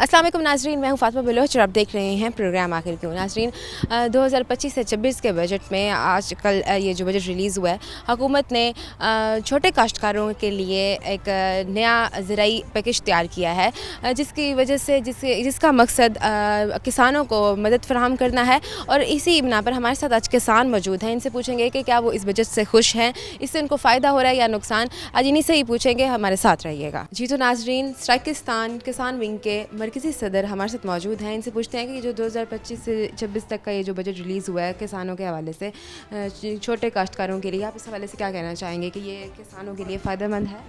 अस्सलाम वालेकुम नाजरीन, मैं हूँ फातिमा बलोच और आप देख रहे हैं प्रोग्राम आखिर क्यों। नाजरीन, 2025 से 26 के बजट में आज कल ये जो बजट रिलीज़ हुआ है, हुकूमत ने छोटे काश्तकारों के लिए एक नया ज़राई पैकेज तैयार किया है, जिसकी वजह से जिसका मकसद किसानों को मदद फराहम करना है। और इसी बिना पर हमारे साथ आज किसान मौजूद हैं, इनसे पूछेंगे कि क्या वो इस बजट से खुश हैं, इससे उनको फ़ायदा हो रहा है या नुकसान। आज इन्हीं से ही पूछेंगे, हमारे साथ रहिएगा जी। तो नाजरीन, स्ट्राइकिस्तान किसान विंग के मरकज़ी सदर हमारे साथ मौजूद हैं, इनसे पूछते हैं कि जो 2025 से 26 तक का ये जो बजट रिलीज़ हुआ है किसानों के हवाले से, छोटे काश्तकारों के लिए, आप इस हवाले से क्या कहना चाहेंगे कि ये किसानों के लिए फ़ायदेमंद है?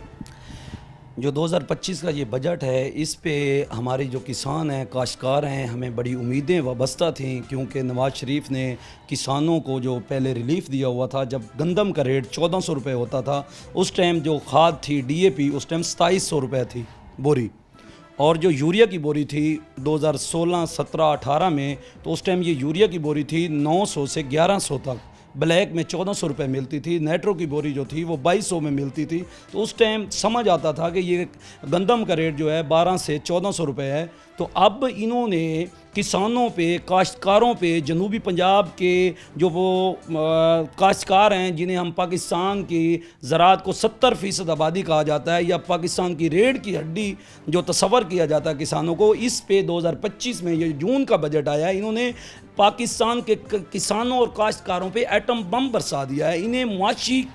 जो 2025 का ये बजट है, इस पे हमारे जो किसान हैं, काश्तकार हैं, हमें बड़ी उम्मीदें वाबस्ता थीं, क्योंकि नवाज़ शरीफ ने किसानों को जो पहले रिलीफ दिया हुआ था, जब गंदम का रेट 1400 रुपये होता था, उस टाइम जो खाद थी DAP उस टाइम 2700 रुपये थी बोरी, और जो यूरिया की बोरी थी 2016, 17, 18 में, तो उस टाइम ये यूरिया की बोरी थी 900 से 1100 तक, ब्लैक में 1400 रुपये मिलती थी। नेट्रो की बोरी जो थी वो 2200 में मिलती थी। तो उस टाइम समझ आता था कि ये गंदम का रेट जो है 12 से 1400 रुपये है। तो अब इन्होंने किसानों पे, काश्तकारों पे, जनूबी पंजाब के जो वो काश्तकार हैं, जिन्हें हम पाकिस्तान की ज़राअत को 70% आबादी कहा जाता है, या पाकिस्तान की रीढ़ की हड्डी जो तस्वर किया जाता है किसानों को, इस पे 2025 में ये जून का बजट आया है, इन्होंने पाकिस्तान के किसानों और काश्तकारों पे एटम बम बरसा दिया है, इन्हें मुआशी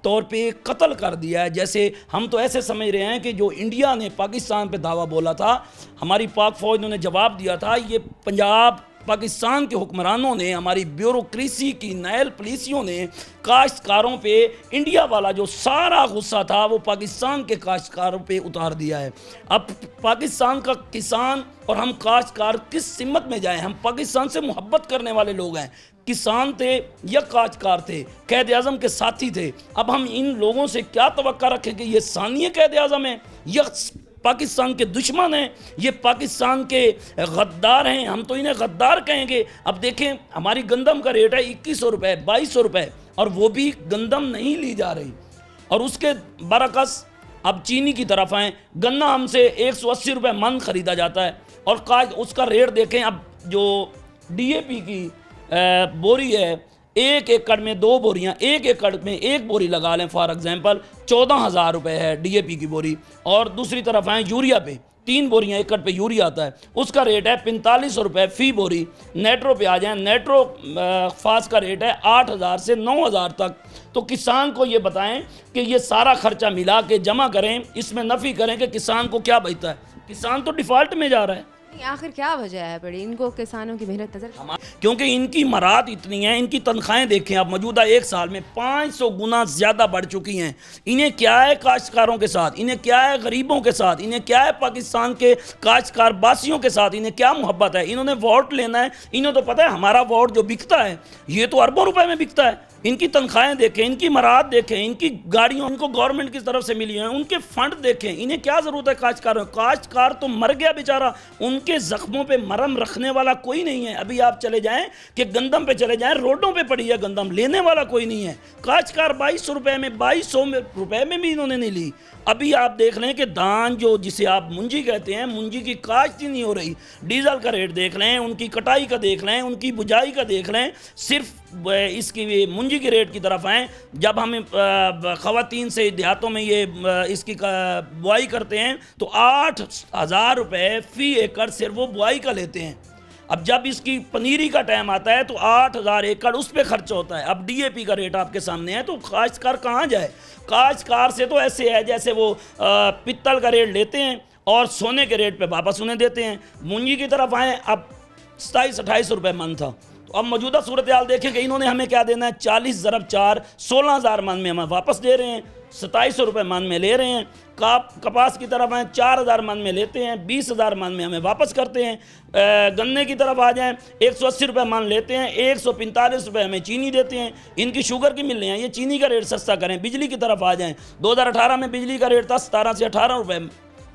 तौर पे कत्ल कर दिया है। जैसे हम तो ऐसे समझ रहे हैं कि जो इंडिया ने पाकिस्तान पे दावा बोला था, हमारी पाक फ़ौज ने जवाब दिया था, ये पंजाब पाकिस्तान के हुक्मरानों ने, हमारी ब्यूरोक्रेसी की नैल पुलिसियों ने काश्तकारों पे इंडिया वाला जो सारा गुस्सा था वो पाकिस्तान के काश्तकारों पे उतार दिया है। अब पाकिस्तान का किसान और हम काश्तकार किस सिमत में जाएं? हम पाकिस्तान से मोहब्बत करने वाले लोग हैं, किसान थे या काश्तकार थे, कैद आज़म के साथी थे। अब हम इन लोगों से क्या तवक्का रखें कि ये सानिए कैद आज़म हैं या पाकिस्तान के दुश्मन हैं, ये पाकिस्तान के गद्दार हैं, हम तो इन्हें गद्दार कहेंगे। अब देखें, हमारी गंदम का रेट है 2100 रुपये, 2200 रुपये, और वो भी गंदम नहीं ली जा रही। और उसके बरकस अब चीनी की तरफ आएँ, गन्ना हमसे 180 रुपये मन ख़रीदा जाता है, और उसका रेट देखें। अब जो DAP की बोरी है, 1 एकड़ में 2 बोरियां, 1 एकड़ में 1 बोरी लगा लें फॉर एग्जांपल, 14,000 रुपये है DAP की बोरी। और दूसरी तरफ आए यूरिया पे, 3 बोरियां एकड़ पे यूरिया आता है, उसका रेट है 4500 रुपये फ़ी बोरी। नेट्रो पे आ जाएं, नेट्रो फास का रेट है 8000 से 9000 तक। तो किसान को ये बताएं कि ये सारा खर्चा मिला के जमा करें, इसमें नफ़ी करें कि किसान को क्या बचता है। किसान तो डिफ़ॉल्ट में जा रहा है। आखिर क्या वजह है बड़ी इनको किसानों की मेहनत नजर? क्योंकि इनकी मरात इतनी हैं, इनकी तनख्वाहें देखें आप, मौजूदा 1 साल में 500 गुना ज़्यादा बढ़ चुकी हैं। इन्हें क्या है काश्तकारों के साथ, इन्हें क्या है गरीबों के साथ, इन्हें क्या है पाकिस्तान के काश्तकार बासियों के साथ, इन्हें क्या मोहब्बत है? इन्होंने वोट लेना है, इन्हें तो पता है हमारा वोट जो बिकता है ये तो अरबों रुपए में बिकता है। इनकी तनख्वाहें देखें, इनकी मरात देखें, इनकी गाड़ियों इनको गवर्नमेंट की तरफ से मिली हैं, उनके फंड देखें, इन्हें क्या ज़रूरत है काश्तकारों? काश्तकार तो मर गया बेचारा, उनके ज़ख्मों पे मरहम रखने वाला कोई नहीं है। अभी आप चले जाएं कि गंदम पे चले जाएं, रोडों पे पड़ी है गंदम, लेने वाला कोई नहीं है। काश्तकार 2200 रुपये में, 2200 रुपये में भी इन्होंने नहीं ली। अभी आप देख लें कि धान जो जिसे आप मुंजी कहते हैं, मुंजी की काश्त ही नहीं हो रही। डीजल का रेट देख लें, उनकी कटाई का देख लें, उनकी बुझाई का देख लें। सिर्फ इसकी मुंजी के रेट की तरफ आएँ, जब हम ख़वातीन से देहातों में ये इसकी बुआई करते हैं तो 8000 रुपये फ़ी एकड़ सिर्फ वो बुआई का लेते हैं। अब जब इसकी पनीरी का टाइम आता है तो 8000 एकड़ उस पर खर्च होता है। अब DAP का रेट आपके सामने है, तो काश्तकार कहाँ जाए? काश्तकार से तो ऐसे है जैसे वो पित्तल का रेट लेते हैं और सोने के रेट पे वापस उन्हें देते हैं। मुंजी की तरफ आए, अब 27-28 रुपये मन था, तो अब मौजूदा सूरत हाल देखें कि इन्होंने हमें क्या देना है, 40 × 4 16,000 मन में हमें वापस दे रहे हैं, 2700 रुपये मन में ले रहे हैं। कपास की तरफ आएँ, 4000 मन में लेते हैं, 20,000 मन में हमें वापस करते हैं। गन्ने की तरफ आ जाएं, 180 रुपये मन लेते हैं, 145 रुपये हमें चीनी देते हैं। इनकी शुगर की मिल रही हैं, ये चीनी का रेट सस्ता करें। बिजली की तरफ आ जाएं, 2018 में बिजली का रेट था 17 से 18 रुपये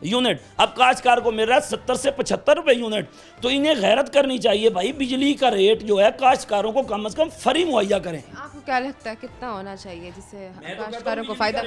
यूनिट, अब काश्तकार को मिल रहा है 70 से 75 रुपये यूनिट। तो इन्हें गैरत करनी चाहिए भाई, बिजली का रेट जो है काश्तकारों को कम से कम फ्री मुहैया करें। आपको क्या लगता है कितना होना चाहिए जिससे काश्तकारों को फ़ायदा?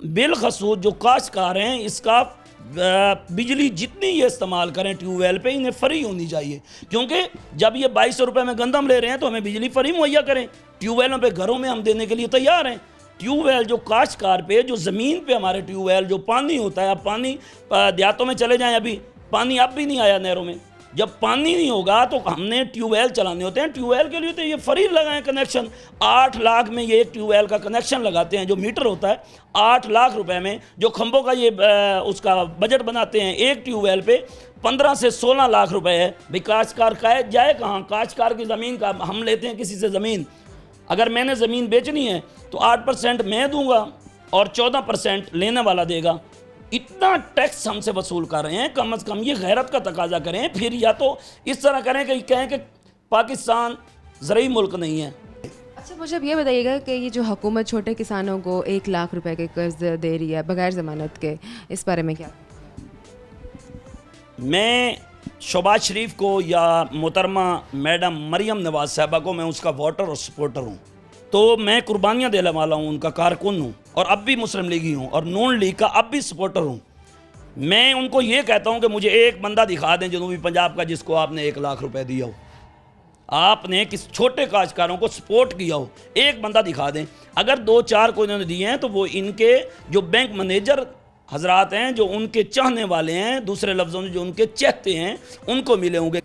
बिलखसूस जो काश्तकार हैं, इसका बिजली जितनी ये इस्तेमाल करें ट्यूबवेल पे इन्हें फ्री होनी चाहिए, क्योंकि जब ये 2200 रुपये में गंदम ले रहे हैं तो हमें बिजली फ्री मुहैया करें। ट्यूबवेलों पे घरों में हम देने के लिए तैयार हैं। ट्यूबवेल जो काश्तकार पे, जो ज़मीन पे हमारे ट्यूबवेल जो पानी होता है, अब पानी देहातों में चले जाएं, अभी पानी अब भी नहीं आया नहरों में। जब पानी नहीं होगा तो हमने ट्यूबवेल चलाने होते हैं। ट्यूबवेल के लिए तो ये फ्री लगाएं कनेक्शन। 8 लाख में ये एक ट्यूबवेल का कनेक्शन लगाते हैं, जो मीटर होता है 8 लाख रुपए में। जो खंभों का ये उसका बजट बनाते हैं एक ट्यूबवेल पे 15 से 16 लाख रुपए है। भाई काश्तकार का जाए कहाँ? काश्तकार की ज़मीन का हम लेते हैं किसी से ज़मीन, अगर मैंने ज़मीन बेचनी है तो 8% मैं दूंगा और 14% लेने वाला देगा। इतना टैक्स हमसे वसूल कर रहे हैं, कम से कम ये गैरत का तकाजा करें। फिर या तो इस तरह करें कि कहें कि पाकिस्तान ज़रूरी मुल्क नहीं है। अच्छा, मुझे अब ये बताइएगा कि ये जो हुकूमत छोटे किसानों को 1 लाख रुपए के कर्ज दे रही है बगैर ज़मानत के, इस बारे में क्या? मैं शहबाज शरीफ को या मोहतरमा मैडम मरियम नवाज़ साहबा को, मैं उसका वोटर और सपोर्टर हूँ, तो मैं कुर्बानियाँ देने वाला हूँ, उनका कारकुन हूँ और अब भी मुस्लिम लीगी हूँ और नून लीग का अब भी सपोर्टर हूँ। मैं उनको ये कहता हूँ कि मुझे एक बंदा दिखा दें जनूबी पंजाब का जिसको आपने 1 लाख रुपए दिया हो, आपने किस छोटे काश्तकारों को सपोर्ट किया हो, एक बंदा दिखा दें। अगर 2-4 को इन्होंने दिए हैं तो वो इनके जो बैंक मैनेजर हजरात हैं, जो उनके चाहने वाले हैं, दूसरे लफ्ज़ों में जो उनके चाहते हैं, उनको मिले होंगे।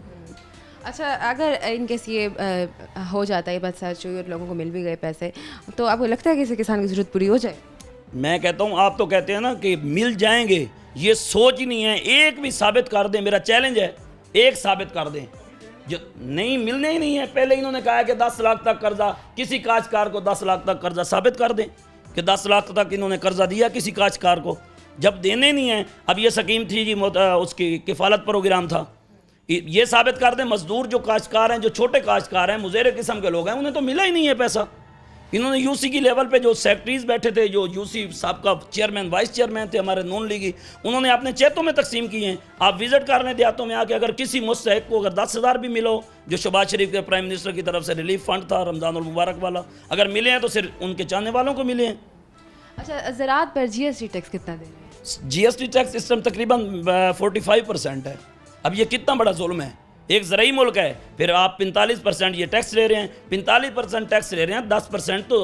अच्छा, अगर इनकेस ये हो जाता है बात सच हुई और लोगों को मिल भी गए पैसे, तो आपको लगता है कि किसी किसान की ज़रूरत पूरी हो जाए? मैं कहता हूँ, आप तो कहते हैं ना कि मिल जाएंगे, ये सोच ही नहीं है। एक भी साबित कर दें, मेरा चैलेंज है, एक साबित कर दें। जो नहीं मिलने ही नहीं है। पहले इन्होंने कहा है कि 10 लाख तक कर्जा, किसी काश्तकार को 10 लाख तक कर्जा साबित कर दें कि 10 लाख तक इन्होंने कर्जा दिया किसी काश्तकार को, जब देने नहीं है। अब ये स्कीम थी जी, उसकी किफ़ालत प्रोग्राम था, ये साबित कर दें। मजदूर जो काश्तकार हैं, जो छोटे काश्तकार हैं, मुज़ेरे किस्म के लोग हैं, उन्हें तो मिला ही नहीं है पैसा। इन्होंने यूसी की लेवल पे जो सेक्रेटरीज बैठे थे, जो यूसी साहब का चेयरमैन वाइस चेयरमैन थे हमारे नून लीगी, उन्होंने अपने चेतों में तकसीम किए हैं। आप विजिट कर रहे देहातों में आके, अगर किसी मुस्तहिक को अगर 10,000 भी मिलो, जो शहबाज शरीफ के प्राइम मिनिस्टर की तरफ से रिलीफ फंड था रमज़ान उल मुबारक वाला, अगर मिले हैं तो सिर्फ उनके चाहने वालों को मिले हैं। अच्छा, ज़राअत पर GST टैक्स कितना दे रहे हैं? GST टैक्स इस टाइम तकरीबन 45% है। अब ये कितना बड़ा जुल्म है। एक ज़रूरी मुल्क है, फिर आप 45% ये टैक्स ले रहे हैं, 45% टैक्स ले रहे हैं, 10% तो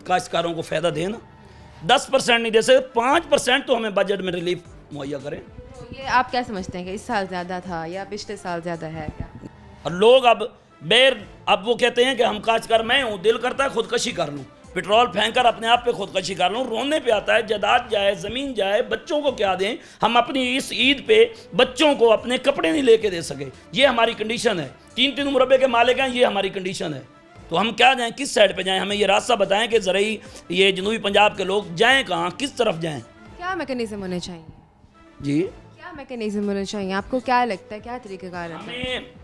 काश्तकारों को फ़ायदा देना। 10% नहीं दे सकते, 5% तो हमें बजट में रिलीफ मुहैया करें। तो ये आप क्या समझते हैं कि इस साल ज़्यादा था या पिछले साल ज़्यादा है क्या? और लोग अब वो कहते हैं कि हम काश्तकार, मैं हूँ, दिल करता है खुदकशी कर लूँ, पेट्रोल फेंक कर अपने आप पे खुदकशी कर लूँ। रोने पे आता है, जायदाद जाए, ज़मीन जाए, बच्चों को क्या दें। हम अपनी इस ईद पे बच्चों को अपने कपड़े नहीं लेके दे सके, ये हमारी कंडीशन है। 3-3 मुरब्बे के मालिक हैं, ये हमारी कंडीशन है। तो हम क्या जाएं, किस साइड पे जाएं? हमें ये रास्ता बताएं कि ज़रूरी ये जनूबी पंजाब के लोग जाएं कहाँ, किस तरफ जाएं? क्या मैकेनिज़्म होने चाहिए जी, क्या मैकेनिज़्म होने चाहिए? आपको क्या लगता है, क्या तरीक़ेकार है? हमें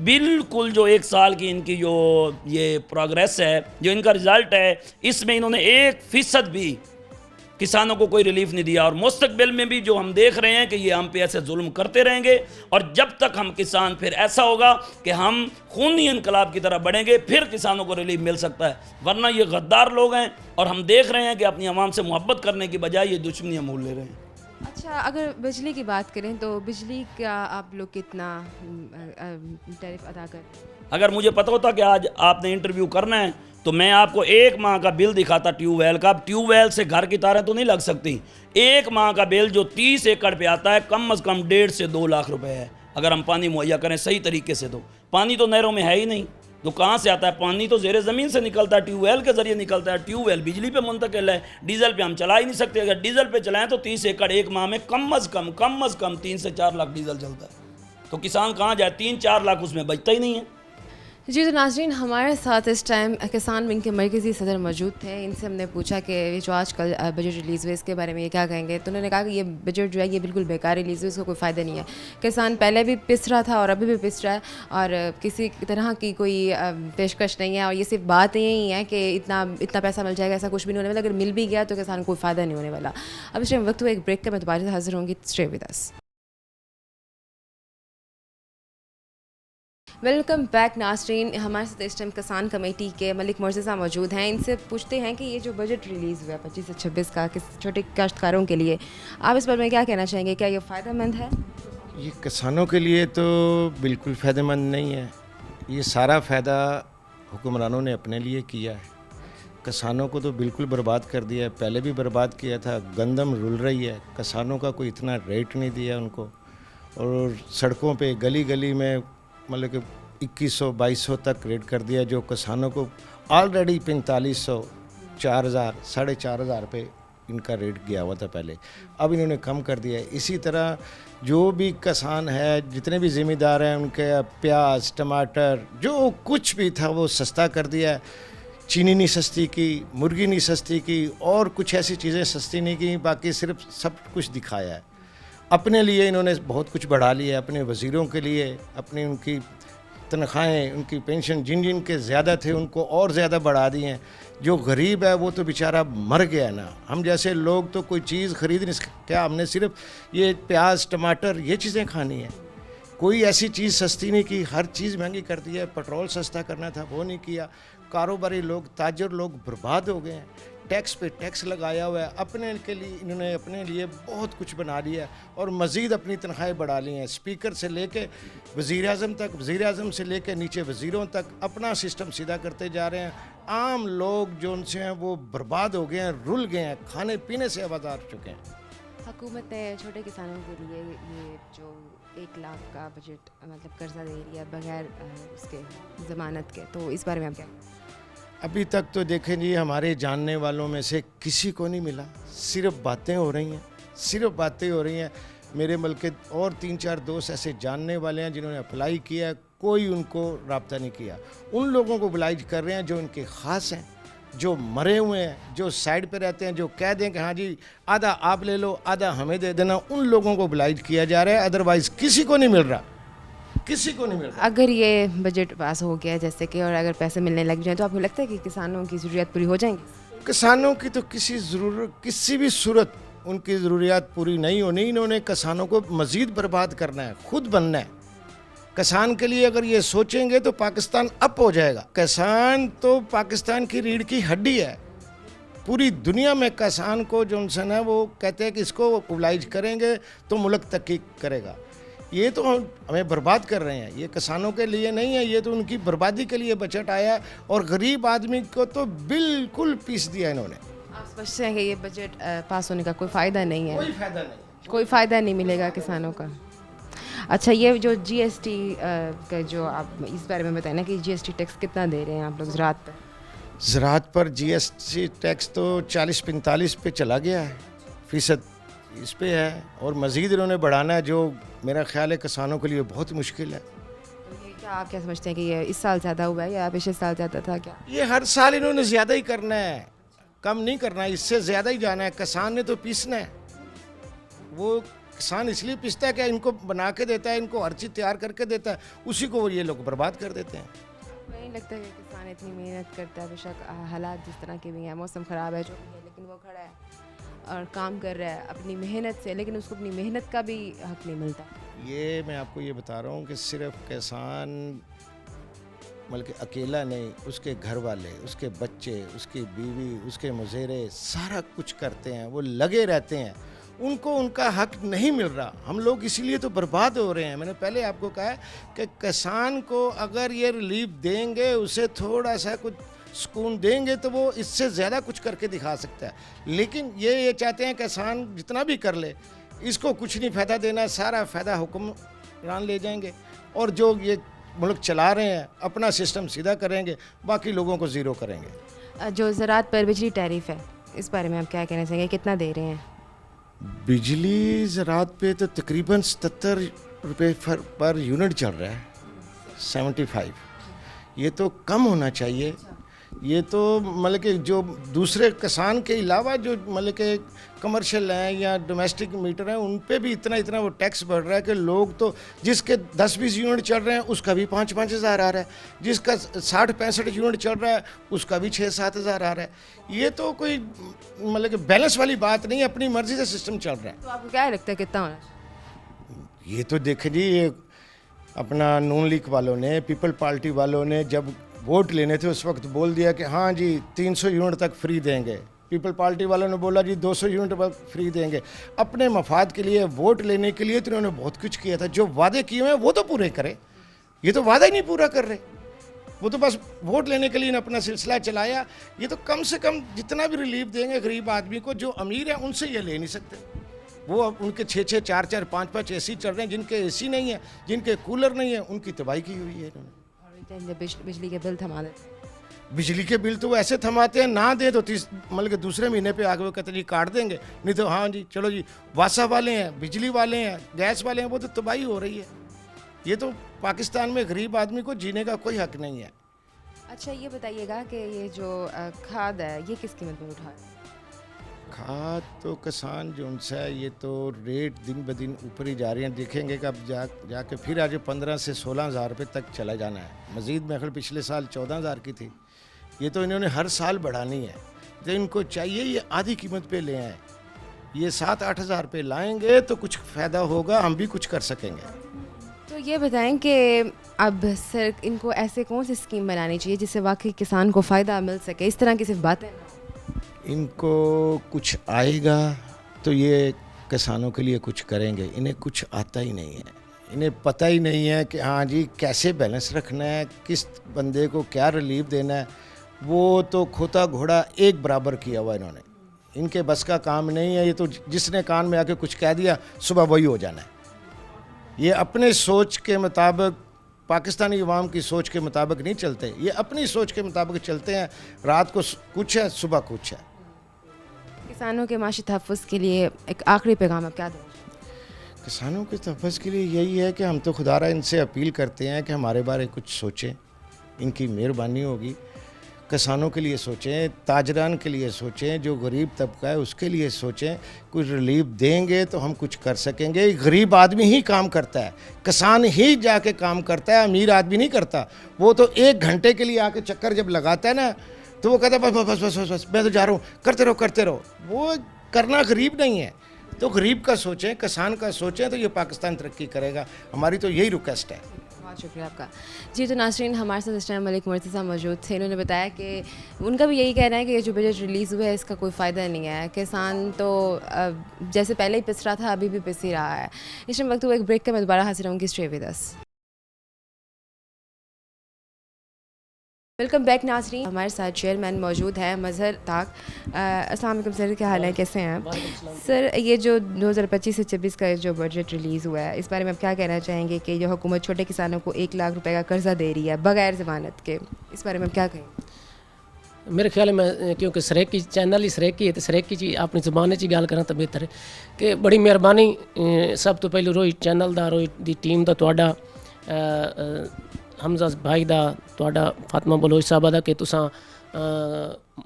बिल्कुल जो 1 साल की इनकी जो ये प्रोग्रेस है, जो इनका रिज़ल्ट है, इसमें इन्होंने 1% भी किसानों को कोई रिलीफ नहीं दिया। और मुस्तकबिल में भी जो हम देख रहे हैं कि ये हम पे ऐसे जुल्म करते रहेंगे, और जब तक हम किसान, फिर ऐसा होगा कि हम खूनी इनकलाब की तरफ बढ़ेंगे, फिर किसानों को रिलीफ मिल सकता है। वरना ये गद्दार लोग हैं और हम देख रहे हैं कि अपनी आवाम से मोहब्बत करने की बजाय ये दुश्मनियाँ मोल ले रहे हैं। अच्छा, अगर बिजली की बात करें तो बिजली का आप लोग कितना टैरिफ अदा कर रहे हैं? अगर मुझे पता होता कि आज आपने इंटरव्यू करना है तो मैं आपको 1 माह का बिल दिखाता ट्यूबवेल का। ट्यूबवेल से घर की तारें तो नहीं लग सकती। 1 माह का बिल जो 30 एकड़ पे आता है, कम से कम 1.5 से 2 लाख रुपए है। अगर हम पानी मुहैया करें सही तरीके से, तो पानी तो नहरों में है ही नहीं, तो कहाँ से आता है? पानी तो ज़ेरे ज़मीन से निकलता है, ट्यूबवेल के ज़रिए निकलता है। ट्यूबवेल बिजली पे मुंतकिल है, डीजल पे हम चला ही नहीं सकते। अगर डीजल पे चलाएं तो 30 एकड़ 1 माह में कम से कम 3 से 4 लाख डीजल चलता है। तो किसान कहाँ जाए? 3-4 लाख उसमें बचता ही नहीं है। जी, तो नाज़रीन, हमारे साथ इस टाइम किसान विंग के मरकज़ी सदर मौजूद थे। इनसे हमने पूछा कि ये जो आजकल बजट रिलीज़ हुए इसके बारे में ये क्या कहेंगे। तो उन्होंने कहा कि ये बजट जो है ये बिल्कुल बेकार रिलीज़ हुई, इसका कोई फ़ायदा नहीं है। किसान पहले भी पिस रहा था और अभी भी पिस रहा है, और किसी तरह की कोई पेशकश नहीं है। और ये सिर्फ बात यही है कि इतना पैसा मिल जाएगा, ऐसा कुछ भी नहीं होने वाला। अगर मिल भी गया तो किसान को कोई फ़ायदा नहीं होने वाला। अब इस टाइम वक्त हुआ एक ब्रेक का, मैं दोबारा हाजिर होंगी। Stay with us. Welcome back Nasreen. हमारे साथ इस टाइम किसान कमेटी के मलिक मुर्तज़ा मौजूद हैं। इनसे पूछते हैं कि ये जो बजट रिलीज़ हुआ है 25 से 26 का किस छोटे काश्तकारों के लिए, आप इस बारे में क्या कहना चाहेंगे? क्या ये फ़ायदेमंद है? ये किसानों के लिए तो बिल्कुल फ़ायदेमंद नहीं है। ये सारा फ़ायदा हुक्मरानों ने अपने लिए किया है। किसानों को तो बिल्कुल बर्बाद कर दिया है, पहले भी बर्बाद किया था। गंदम रुल रही है, किसानों का कोई इतना रेट नहीं दिया उनको, और सड़कों पे गली गली में मतलब कि 2100-2200 तक रेट कर दिया, जो किसानों को ऑलरेडी 4500, 4000, 4500 पे इनका रेट गया हुआ था पहले। अब इन्होंने कम कर दिया है। इसी तरह जो भी किसान है, जितने भी ज़िम्मेदार हैं, उनके प्याज, टमाटर, जो कुछ भी था वो सस्ता कर दिया है। चीनी नहीं सस्ती की, मुर्गी नहीं सस्ती की, और कुछ ऐसी चीज़ें सस्ती नहीं की, बाकी सिर्फ सब कुछ दिखाया है। अपने लिए इन्होंने बहुत कुछ बढ़ा लिया है, अपने वज़ीरों के लिए, अपनी उनकी तनख्वाहें, उनकी पेंशन जिन जिन के ज़्यादा थे उनको और ज़्यादा बढ़ा दी हैं। जो गरीब है वो तो बेचारा मर गया ना। हम जैसे लोग तो कोई चीज़ खरीद नहीं सकते। क्या हमने सिर्फ ये प्याज, टमाटर, ये चीज़ें खानी है? कोई ऐसी चीज़ सस्ती नहीं की, हर चीज़ महंगी कर दी है। पेट्रोल सस्ता करना था वो नहीं किया। कारोबारी लोग, ताजर लोग बर्बाद हो गए हैं। टैक्स पे टैक्स लगाया हुआ है। अपने के लिए इन्होंने अपने लिए बहुत कुछ बना लिया है, और मज़ीद अपनी तनख्वाहें बढ़ा ली हैं। स्पीकर से लेके वज़ीर-ए-आज़म तक, वज़ीर-ए-आज़म से लेके नीचे वज़ीरों तक अपना सिस्टम सीधा करते जा रहे हैं। आम लोग जो उनसे हैं वो बर्बाद हो गए हैं, रुल गए हैं, खाने पीने से आवाज़ आ चुके हैं। हुकूमत ने छोटे किसानों के लिए ये जो 1 लाख का बजट मतलब कर्जा दे रही है बगैर उसके ज़मानत के, तो इस बारे में आप क्या? अभी तक तो देखें जी, हमारे जानने वालों में से किसी को नहीं मिला। सिर्फ बातें हो रही हैं, सिर्फ बातें हो रही हैं। मेरे मुल्क के और 3-4 दोस्त ऐसे जानने वाले हैं जिन्होंने अप्लाई किया है, कोई उनको रब्ता नहीं किया। उन लोगों को बुलाइज कर रहे हैं जो उनके ख़ास हैं, जो मरे हुए हैं, जो साइड पे रहते हैं, जो कह दें कि हाँ जी आधा आप ले लो, आधा हमें दे देना, उन लोगों को बुलाइज किया जा रहा है। अदरवाइज़ किसी को नहीं मिल रहा, किसी को नहीं मिल रहा। अगर ये बजट पास हो गया जैसे कि, और अगर पैसे मिलने लग जाए, तो आपको लगता है कि किसानों की ज़रूरियात पूरी हो जाएंगी? किसानों की तो किसी भी सूरत उनकी ज़रूरियात पूरी नहीं होनी। इन्होंने किसानों को मज़ीद बर्बाद करना है, खुद बनना है। किसान के लिए अगर ये सोचेंगे तो पाकिस्तान अप हो जाएगा। किसान तो पाकिस्तान की रीढ़ की हड्डी है। पूरी दुनिया में किसान को जो इंसान है वो कहते हैं कि इसको ओबलाइज करेंगे तो मुल्क तरक्की करेगा। ये तो हमें बर्बाद कर रहे हैं। ये किसानों के लिए नहीं है, ये तो उनकी बर्बादी के लिए बजट आया है, और गरीब आदमी को तो बिल्कुल पीस दिया इन्होंने। आप समझते हैं कि ये बजट पास होने का कोई फ़ायदा नहीं है? कोई फ़ायदा नहीं, कोई फ़ायदा नहीं मिलेगा किसानों का। अच्छा, ये जो जीएसटी का जो आप इस बारे में बताएं ना कि जीएसटी टैक्स कितना दे रहे हैं आप लोग ज़राअत पर? ज़राअत पर जीएसटी टैक्स तो 40-45 पे चला गया है फ़ीसद, इस पे है, और मज़ीद इन्होंने बढ़ाना है, जो मेरा ख्याल है किसानों के लिए बहुत मुश्किल है। तो ये क्या आप क्या समझते हैं कि ये इस साल ज़्यादा हुआ है या पिछले साल ज़्यादा था क्या? ये हर साल इन्होंने ज़्यादा ही करना है, कम नहीं करना है, इससे ज़्यादा ही जाना है। किसान ने तो पीसना है। वो किसान इसलिए पीसता है कि इनको बना के देता है, इनको हर चीज़ तैयार करके देता है, उसी को ये लोग बर्बाद कर देते हैं। नहीं लगता कि किसान इतनी मेहनत करता है, बेशक हालात जिस तरह के भी हैं, मौसम ख़राब है जो भी है, लेकिन वो खड़ा है और काम कर रहा है अपनी मेहनत से, लेकिन उसको अपनी मेहनत का भी हक नहीं मिलता। ये मैं आपको ये बता रहा हूँ कि सिर्फ किसान बल्कि अकेला नहीं, उसके घर वाले, उसके बच्चे, उसकी बीवी, उसके मुज़ेरे सारा कुछ करते हैं, वो लगे रहते हैं, उनको उनका हक नहीं मिल रहा। हम लोग इसीलिए तो बर्बाद हो रहे हैं। मैंने पहले आपको कहा है कि किसान को अगर ये रिलीफ देंगे, उसे थोड़ा सा कुछ सुकून देंगे, तो वो इससे ज़्यादा कुछ करके दिखा सकता है। लेकिन ये चाहते हैं किसान जितना भी कर ले, इसको कुछ नहीं फ़ायदा देना, सारा फ़ायदा हुक्मरान ले जाएंगे, और जो ये मुल्क चला रहे हैं अपना सिस्टम सीधा करेंगे, बाकी लोगों को ज़ीरो करेंगे। जो ज़राअत पर बिजली टैरिफ है, इस बारे में आप क्या कहना चाहेंगे? कितना दे रहे हैं? बिजली ज़राअत पे तो तकरीबन 77 रुपये पर यूनिट चल रहा है, 75। ये तो कम होना चाहिए। ये तो मतलब कि जो दूसरे किसान के अलावा जो मतलब कि कमर्शियल हैं या डोमेस्टिक मीटर हैं, उन पे भी इतना वो टैक्स बढ़ रहा है कि लोग तो, जिसके 10-20 यूनिट चल रहे हैं उसका भी 5-5 हज़ार आ रहा है, जिसका 60-65 यूनिट चल रहा है उसका भी 6-7 हज़ार आ रहा है। ये तो कोई मतलब कि बैलेंस वाली बात नहीं है, अपनी मर्ज़ी से सिस्टम चल रहा है। तो आपको क्या लगता है कितना होना चाहिए? ये तो देखें जी, ये अपना नून लीग वालों ने, पीपल पार्टी वालों ने जब वोट लेने थे उस वक्त बोल दिया कि हाँ जी 300 यूनिट तक फ्री देंगे। पीपल पार्टी वालों ने बोला जी 200 यूनिट तक फ्री देंगे। अपने मफाद के लिए, वोट लेने के लिए तो इन्होंने बहुत कुछ किया था। जो वादे किए हुए हैं वो तो पूरे करें। ये तो वादा ही नहीं पूरा कर रहे, वो तो बस वोट लेने के लिए अपना सिलसिला चलाया। ये तो कम से कम जितना भी रिलीफ देंगे गरीब आदमी को, जो अमीर है उनसे ये ले नहीं सकते। वो अब उनके 6-6, 4-4, 5-5 एसी चल रहे हैं। जिनके एसी नहीं है, जिनके कूलर नहीं है, उनकी तबाही की हुई है इन्होंने। बिजली के बिल थमा देते हैं। बिजली के बिल तो वो ऐसे थमाते हैं, ना दे तो मतलब कि दूसरे महीने पे आगे वो कहते हैं जी काट देंगे, नहीं तो हाँ जी चलो जी। वासा वाले हैं, बिजली वाले हैं, गैस वाले हैं, वो तो तबाही हो रही है। ये तो पाकिस्तान में गरीब आदमी को जीने का कोई हक नहीं है। अच्छा ये बताइएगा कि ये जो खाद है ये किस कीमत पर उठा है? खाद तो किसान जो उनसे है, ये तो रेट दिन ब दिन ऊपर ही जा रहे हैं। देखेंगे कि अब जाके फिर आज 15 से 16 हज़ार रुपये तक चला जाना है। मज़ीद में अगर पिछले साल 14 हज़ार की थी, ये तो इन्होंने हर साल बढ़ानी है। तो इनको चाहिए ये आधी कीमत पे ले आए। ये 7-8 हज़ार रुपये लाएंगे तो कुछ फ़ायदा होगा, हम भी कुछ कर सकेंगे। तो ये बताएं कि अब सर इनको ऐसे कौन सी स्कीम बनानी चाहिए जिससे वाकई किसान को फ़ायदा मिल सके? इस तरह की सिर्फ बातें इनको कुछ आएगा तो ये किसानों के लिए कुछ करेंगे। इन्हें कुछ आता ही नहीं है, इन्हें पता ही नहीं है कि हाँ जी कैसे बैलेंस रखना है, किस बंदे को क्या रिलीफ देना है। वो तो खोता घोड़ा एक बराबर किया हुआ इन्होंने। इनके बस का काम नहीं है। ये तो जिसने कान में आके कुछ कह दिया सुबह वही हो जाना है। ये अपने सोच के मुताबिक, पाकिस्तानी अवाम की सोच के मुताबिक नहीं चलते। ये अपनी सोच के मुताबिक चलते हैं। रात को कुछ है, सुबह कुछ है। किसानों के माशी तहफ़्फ़ुज़ के लिए एक आखिरी पैगाम आप क्या दें? किसानों के तहफ़्फ़ुज़ के लिए यही है कि हम तो खुदारा इनसे अपील करते हैं कि हमारे बारे कुछ सोचें। इनकी मेहरबानी होगी। किसानों के लिए सोचें, ताजरान के लिए सोचें, जो गरीब तबका है उसके लिए सोचें। कुछ रिलीफ देंगे तो हम कुछ कर सकेंगे। गरीब आदमी ही काम करता है, किसान ही जाके काम करता है, अमीर आदमी नहीं करता। वो तो 1 घंटे के लिए आके चक्कर जब लगाता है ना, तो वो कहता है बस बस बस बस बस मैं तो जा रहा हूँ, करते रहो। वो करना गरीब नहीं है। तो गरीब का सोचें, किसान का सोचें, तो ये पाकिस्तान तरक्की करेगा। हमारी तो यही रिक्वेस्ट है। बहुत शुक्रिया आपका। जी तो नाज़रीन, हमारे साथ इस टाइम मलिक मुर्तज़ा मौजूद थे। इन्होंने बताया कि उनका भी यही कहना है कि ये जो बजट रिलीज़ हुआ है इसका कोई फ़ायदा नहीं है। किसान तो जैसे पहले ही पिस रहा था अभी भी पिस ही रहा है। इस टाइम वक्त हुआ एक ब्रेक का, मैं दोबारा हाजिर रहूँगी। Stay with us. Welcome back नाज़रीन। हमारे साथ चेयरमैन मौजूद हैं मज़हर ताक। अस्सलाम वालेकुम सर, क्या हाल है, कैसे हैं आप? सर ये जो 2025 से 26 का जो बजट रिलीज़ हुआ है इस बारे में आप क्या कहना चाहेंगे कि जो हुकूमत छोटे किसानों को 1 लाख रुपए का कर्जा दे रही है बगैर ज़मानत के, इस बारे में आप क्या कहेंगे? मेरे ख्याल में क्योंकि सरेकी चैनल ही सरेकी है तो सरेकी ची अपनी ज़बान च गल करा तो बेहतर है कि बड़ी मेहरबानी सब तो पहले रोहित चैनल दा, रोहित दी टीम दा, तुहाडा हमजा भाई दा, तुहाडा फातिमा बलोच साहबा दा कि तुसां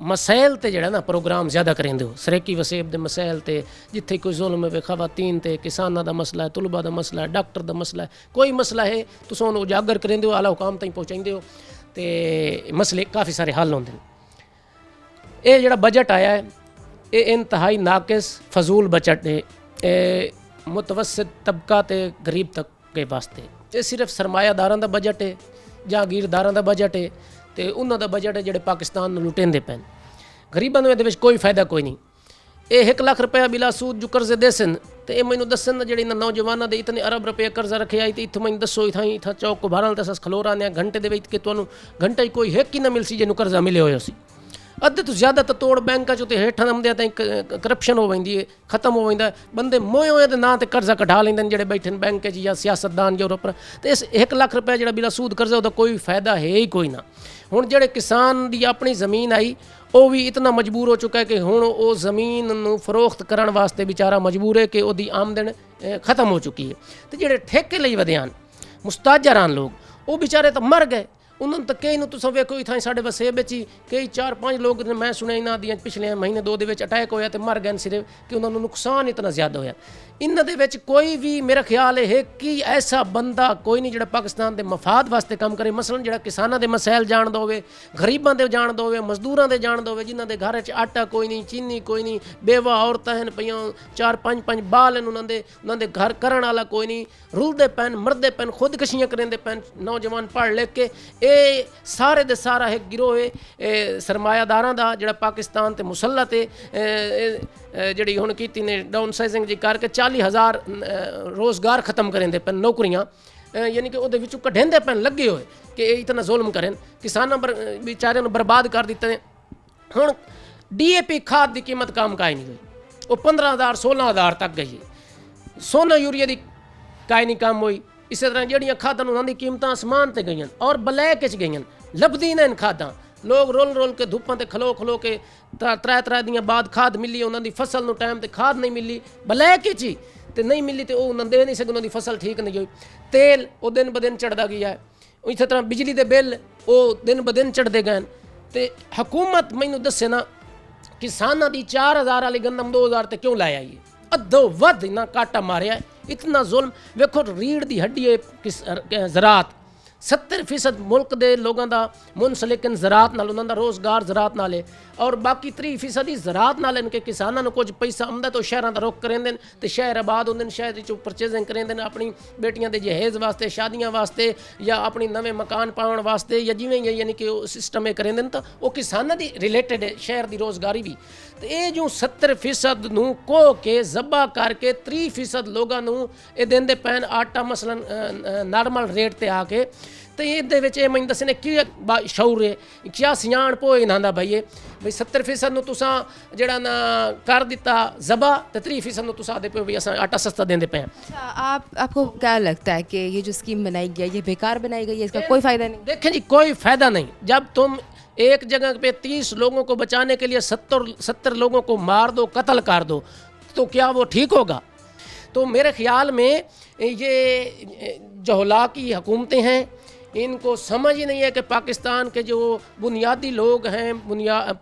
मसैल ते जेड़ा ना प्रोग्राम ज़्यादा करेंदे हो। सरेकी वसेब दे मसैल ते, जिथे कोई जुल्म है, खवातीन ते, किसानां दा मसला है, तुलबा दा मसला है, डॉक्टर दा मसला है, कोई मसला है तुसां उन्हें उजागर करेंदे हो, आला हुकाम ताईं पहुँचाइंदे हो ते मसले काफ़ी सारे हल होंदे ने। ये जेड़ा बजट आया है ये इंतहाई नाकिस फजूल बजट है। मुतवसत तबका ते गरीब तबके वास्ते ये सिर्फ सरमायादारां दा बजट है, जागीरदारां दा बजट है ते उन्हां दा बजट है जेड़े पाकिस्तान नूं लुटेंदे पैन। गरीबां नूं इहदे विच कोई फायदा कोई नहीं। ये 1 लाख रुपया बिला सूद जो कर्जे देसन तो ये मैनू दसन ना जेड़ी नौजवानों के इतने अरब रुपये कर्जा रखे आई तो इतों मैं दसो इतना चौक को भरन तो अस खलोर आने घंटे के कि तुहानूं घंटे कोई हिक ही ना मिलसी जिन्होंने कर्जा मिले हुए सी। अद्धे तो ज़्यादा तो तोड़ बैंक तो हेठां नमदे ताईं करप्शन हो वेंदी है, खत्म हो वेंदा है। बंदे मोए होए दे नां ते कर्जा कढा लैंदे जेड़े बैठे बैंक च या सियासतदान यूरोप। तो इस 1 लाख रुपया जेड़ा बिला सूद कर्जा उसदा कोई फायदा है ही कोई ना। हुण जेड़े किसान दी अपनी ज़मीन आई वो भी इतना मजबूर हो चुका है कि हुण वो ज़मीन नूं फरोख्त करन वास्ते बेचारा मजबूर है कि उसदी आमदन खत्म हो चुकी है। तो जेड़े ठेके लई वधियान मुस्ताजरान लोग वो बेचारे तो मर गए, ਉਹਨਾਂ ਤਾਂ ਕਈ ਨੂੰ ਤੁਸੀਂ ਵੇਖੋ ਇਥਾਂ ਸਾਡੇ ਵਸੇਬ ਵਿੱਚ ਹੀ ਕਈ 4-5 ਲੋਕ ਨੇ ਮੈਂ ਸੁਣਿਆ ਇਹਨਾਂ ਦੀਆਂ ਪਿਛਲੇ ਮਹੀਨੇ 2 ਦੇ ਵਿੱਚ ਅਟੈਕ ਹੋਇਆ ਤੇ ਮਰ ਗਏ ਸਿਰਫ ਕਿ ਉਹਨਾਂ ਨੂੰ ਨੁਕਸਾਨ ਇਤਨਾ ਜ਼ਿਆਦਾ ਹੋਇਆ। ਇਹਨਾਂ ਦੇ ਵਿੱਚ ਕੋਈ ਵੀ ਮੇਰਾ ਖਿਆਲ ਹੈ ਕਿ ਐਸਾ ਬੰਦਾ ਕੋਈ ਨਹੀਂ ਜਿਹੜਾ ਪਾਕਿਸਤਾਨ ਦੇ ਮਫਾਦ ਵਾਸਤੇ ਕੰਮ ਕਰੇ। ਮਸਲਨ ਜਿਹੜਾ ਕਿਸਾਨਾਂ ਦੇ ਮਸائل ਜਾਣਦਾ ਹੋਵੇ, ਗਰੀਬਾਂ ਦੇ ਜਾਣਦਾ ਹੋਵੇ, ਮਜ਼ਦੂਰਾਂ ਦੇ ਜਾਣਦਾ ਹੋਵੇ, ਜਿਨ੍ਹਾਂ ਦੇ ਘਰ 'ਚ ਆਟਾ ਕੋਈ ਨਹੀਂ, ਚੀਨੀ ਕੋਈ ਨਹੀਂ, ਬੇਵਾ ਔਰਤਾਂ ਹਨ ਪਈਆਂ, 4-5 ਬਾਲ ਹਨ ਉਹਨਾਂ ਦੇ ਘਰ ਕਰਨ ਵਾਲਾ ਕੋਈ ਨਹੀਂ, ਰੁਲਦੇ ਪੈਣ, ਮਰਦੇ ਪੈਣ, ਖੁਦਕਸ਼ੀਆਂ ਕਰਿੰਦੇ ਪੈਣ ਨੌਜਵਾਨ ਪੜ੍ਹ ਲਿਖ ਕੇ। ਇਹ ਸਾਰੇ ਦੇ ਸਾਰਾ ਇੱਕ ਗਿਰੋਹ ਹੈ ਸਰਮਾਇਆਦਾਰਾਂ ਦਾ ਜਿਹੜਾ ਪਾਕਿਸਤਾਨ ਤੇ ਮੁਸੱਲਤ ਹੈ ਜਿਹੜੀ ਹੁਣ ਕੀਤੀ ਨੇ ਡਾਊਨ ਸਾਈਜ਼ਿੰਗ ਜੀ ਕਰਕੇ 40,000 ਰੋਜ਼ਗਾਰ ਖਤਮ ਕਰਿੰਦੇ ਪੈਣ, ਨੌਕਰੀਆਂ ਯਾਨੀ ਕਿ ਉਹਦੇ ਵਿੱਚੋਂ ਕੱਢਿੰਦੇ ਪੈਣ ਲੱਗੇ ਹੋਏ ਕਿ ਇਹ ਇਤਨਾ ਜ਼ੁਲਮ ਕਰਨ, ਕਿਸਾਨਾਂ ਵਿਚਾਰਿਆਂ ਨੂੰ ਬਰਬਾਦ ਕਰ ਦਿੱਤੇ। ਹੁਣ DAP ਖਾਦ ਦੀ ਕੀਮਤ ਕੰਮ ਕਾਇ ਨਹੀਂ ਹੋਈ, ਉਹ 15,000 16,000 ਤੱਕ ਗਈ ਹੈ। ਸੋਨਾ यूरिया ਦੀ ਕਾਇ ਨਹੀਂ ਕੰਮ ਹੋਈ। ਇਸੇ ਤਰ੍ਹਾਂ ਜਿਹੜੀਆਂ ਖਾਦਾਂ ਉਹਨਾਂ ਦੀ ਕੀਮਤਾਂ ਅਸਮਾਨ ਤੇ ਗਈਆਂ ਔਰ ਬਲੈਕ 'ਚ ਗਈਆਂ, ਲੱਭਦੀ ਨੇ ਖਾਦਾਂ। ਲੋਕ ਰੋਲ ਕੇ ਧੁੱਪਾਂ ਤੇ ਖਲੋ ਕੇ ਤਰੇ ਦੀਆਂ ਬਾਅਦ ਖਾਦ ਮਿਲੀ, ਉਹਨਾਂ ਦੀ ਫਸਲ ਨੂੰ ਟਾਈਮ ਤੇ ਖਾਦ ਨਹੀਂ ਮਿਲੀ, ਬਲੈਕ 'ਚ ਹੀ ਤੇ ਨਹੀਂ ਮਿਲੀ ਤੇ ਉਹ ਉਹਨਾਂ ਦੇ ਨਹੀਂ ਸਕੇ, ਉਹਨਾਂ ਦੀ ਫਸਲ ਠੀਕ ਨਹੀਂ ਹੋਈ। ਤੇਲ ਉਹ ਦਿਨ ਬ ਦਿਨ ਚੜ੍ਹਦਾ ਗਿਆ ਹੈ। ਇਸੇ ਤਰ੍ਹਾਂ ਬਿਜਲੀ ਦੇ ਬਿੱਲ ਉਹ ਦਿਨ ਬ ਦਿਨ ਚੜ੍ਹਦੇ ਗਏ। ਤੇ ਹਕੂਮਤ ਮੈਨੂੰ ਦੱਸੇ ਨਾ ਕਿਸਾਨਾਂ ਦੀ 4,000 ਵਾਲੀ ਗੰਦਮ 2,000 ਤੇ ਕਿਉਂ ਲਾਇਆ? ਅੱਧੋ ਵੱਧ ਇੰਨਾ ਕਾਟਾ ਮਾਰਿਆ, ਇਤਨਾ ਜ਼ੁਲਮ। ਵੇਖੋ ਰੀੜ ਦੀ ਹੱਡੀ ਹੈ ਜ਼ਰਾਤ, 70% ਮੁਲਕ ਦੇ ਲੋਕਾਂ ਦਾ ਮੁਨਸਲਿਕ ਜ਼ਰਾਤ ਨਾਲ, ਉਹਨਾਂ ਦਾ ਰੋਜ਼ਗਾਰ ਜ਼ਰਾਤ ਨਾਲ ਹੈ ਔਰ ਬਾਕੀ 30% ਹੀ ਜ਼ਰਾਤ ਨਾਲ ਹਨ ਕਿ ਕਿਸਾਨਾਂ ਨੂੰ ਕੁਝ ਪੈਸਾ ਆਉਂਦਾ ਤਾਂ ਸ਼ਹਿਰਾਂ ਦਾ ਰੁੱਖ ਕਰਿੰਦੇ ਨੇ ਤੇ ਸ਼ਹਿਰ ਆਬਾਦ ਹੁੰਦੇ ਨੇ, ਸ਼ਹਿਰ ਵਿੱਚੋਂ ਪਰਚੇਜ਼ਿੰਗ ਕਰਿੰਦੇ ਨੇ ਆਪਣੀ ਬੇਟੀਆਂ ਦੇ ਜਹੇਜ਼ ਵਾਸਤੇ, ਸ਼ਾਦੀਆਂ ਵਾਸਤੇ ਜਾਂ ਆਪਣੀ ਨਵੇਂ ਮਕਾਨ ਪਾਉਣ ਵਾਸਤੇ ਜਾਂ ਜਿਵੇਂ ਯਾਨੀ ਕਿ ਉਹ ਸਿਸਟਮ ਇਹ ਕਰਿੰਦੇ ਨੇ। ਤਾਂ ਉਹ ਕਿਸਾਨਾਂ ਦੀ ਰਿਲੇਟਡ ਹੈ ਸ਼ਹਿਰ ਦੀ ਰੋਜ਼ਗਾਰੀ ਵੀ। ਤੇ ਇਹ ਜੋ 70% ਨੂੰ ਕੋਹ ਕੇ ਜ਼ਬਾ ਕਰਕੇ 30% ਲੋਕਾਂ ਨੂੰ ਇਹ ਦਿੰਦੇ ਪੈਣ ਆਟਾ ਮਸਲਨ ਨਾਰਮਲ ਰੇਟ ਤੇ ਆ ਕੇ। ਤੇ ਇਹਦੇ ਵਿੱਚ ਇਹ ਮੈਨੂੰ ਦੱਸਣੇ ਕੀ ਸ਼ੌਰ ਹੈ, ਕਿਆ ਸਿਆਣ ਪੋਏ ਇਹਨਾਂ ਦਾ ਬਈ 70% ਨੂੰ ਤੁਸੀਂ ਜਿਹੜਾ ਨਾ ਕਰ ਦਿੱਤਾ ਜ਼ਬਾ ਤੇ 30% ਨੂੰ ਤੁਸੀਂ ਆਦੇ ਪਏ ਵੀ ਅਸਾਂ आटा सस्ता देंदे पे हैं। अच्छा, आपको क्या लगता है कि ये जो स्कीम बनाई गई है ये बेकार बनाई गई है, इसका कोई फ़ायदा नहीं? देखें जी, कोई फ़ायदा नहीं। जब तुम एक जगह पे 30 लोगों को बचाने के लिए 70 लोगों को मार दो, कत्ल कर दो, तो क्या वो ठीक होगा? तो मेरे ख्याल में ये जहला की हुकूमतें हैं, इनको समझ ही नहीं है कि पाकिस्तान के जो बुनियादी लोग हैं,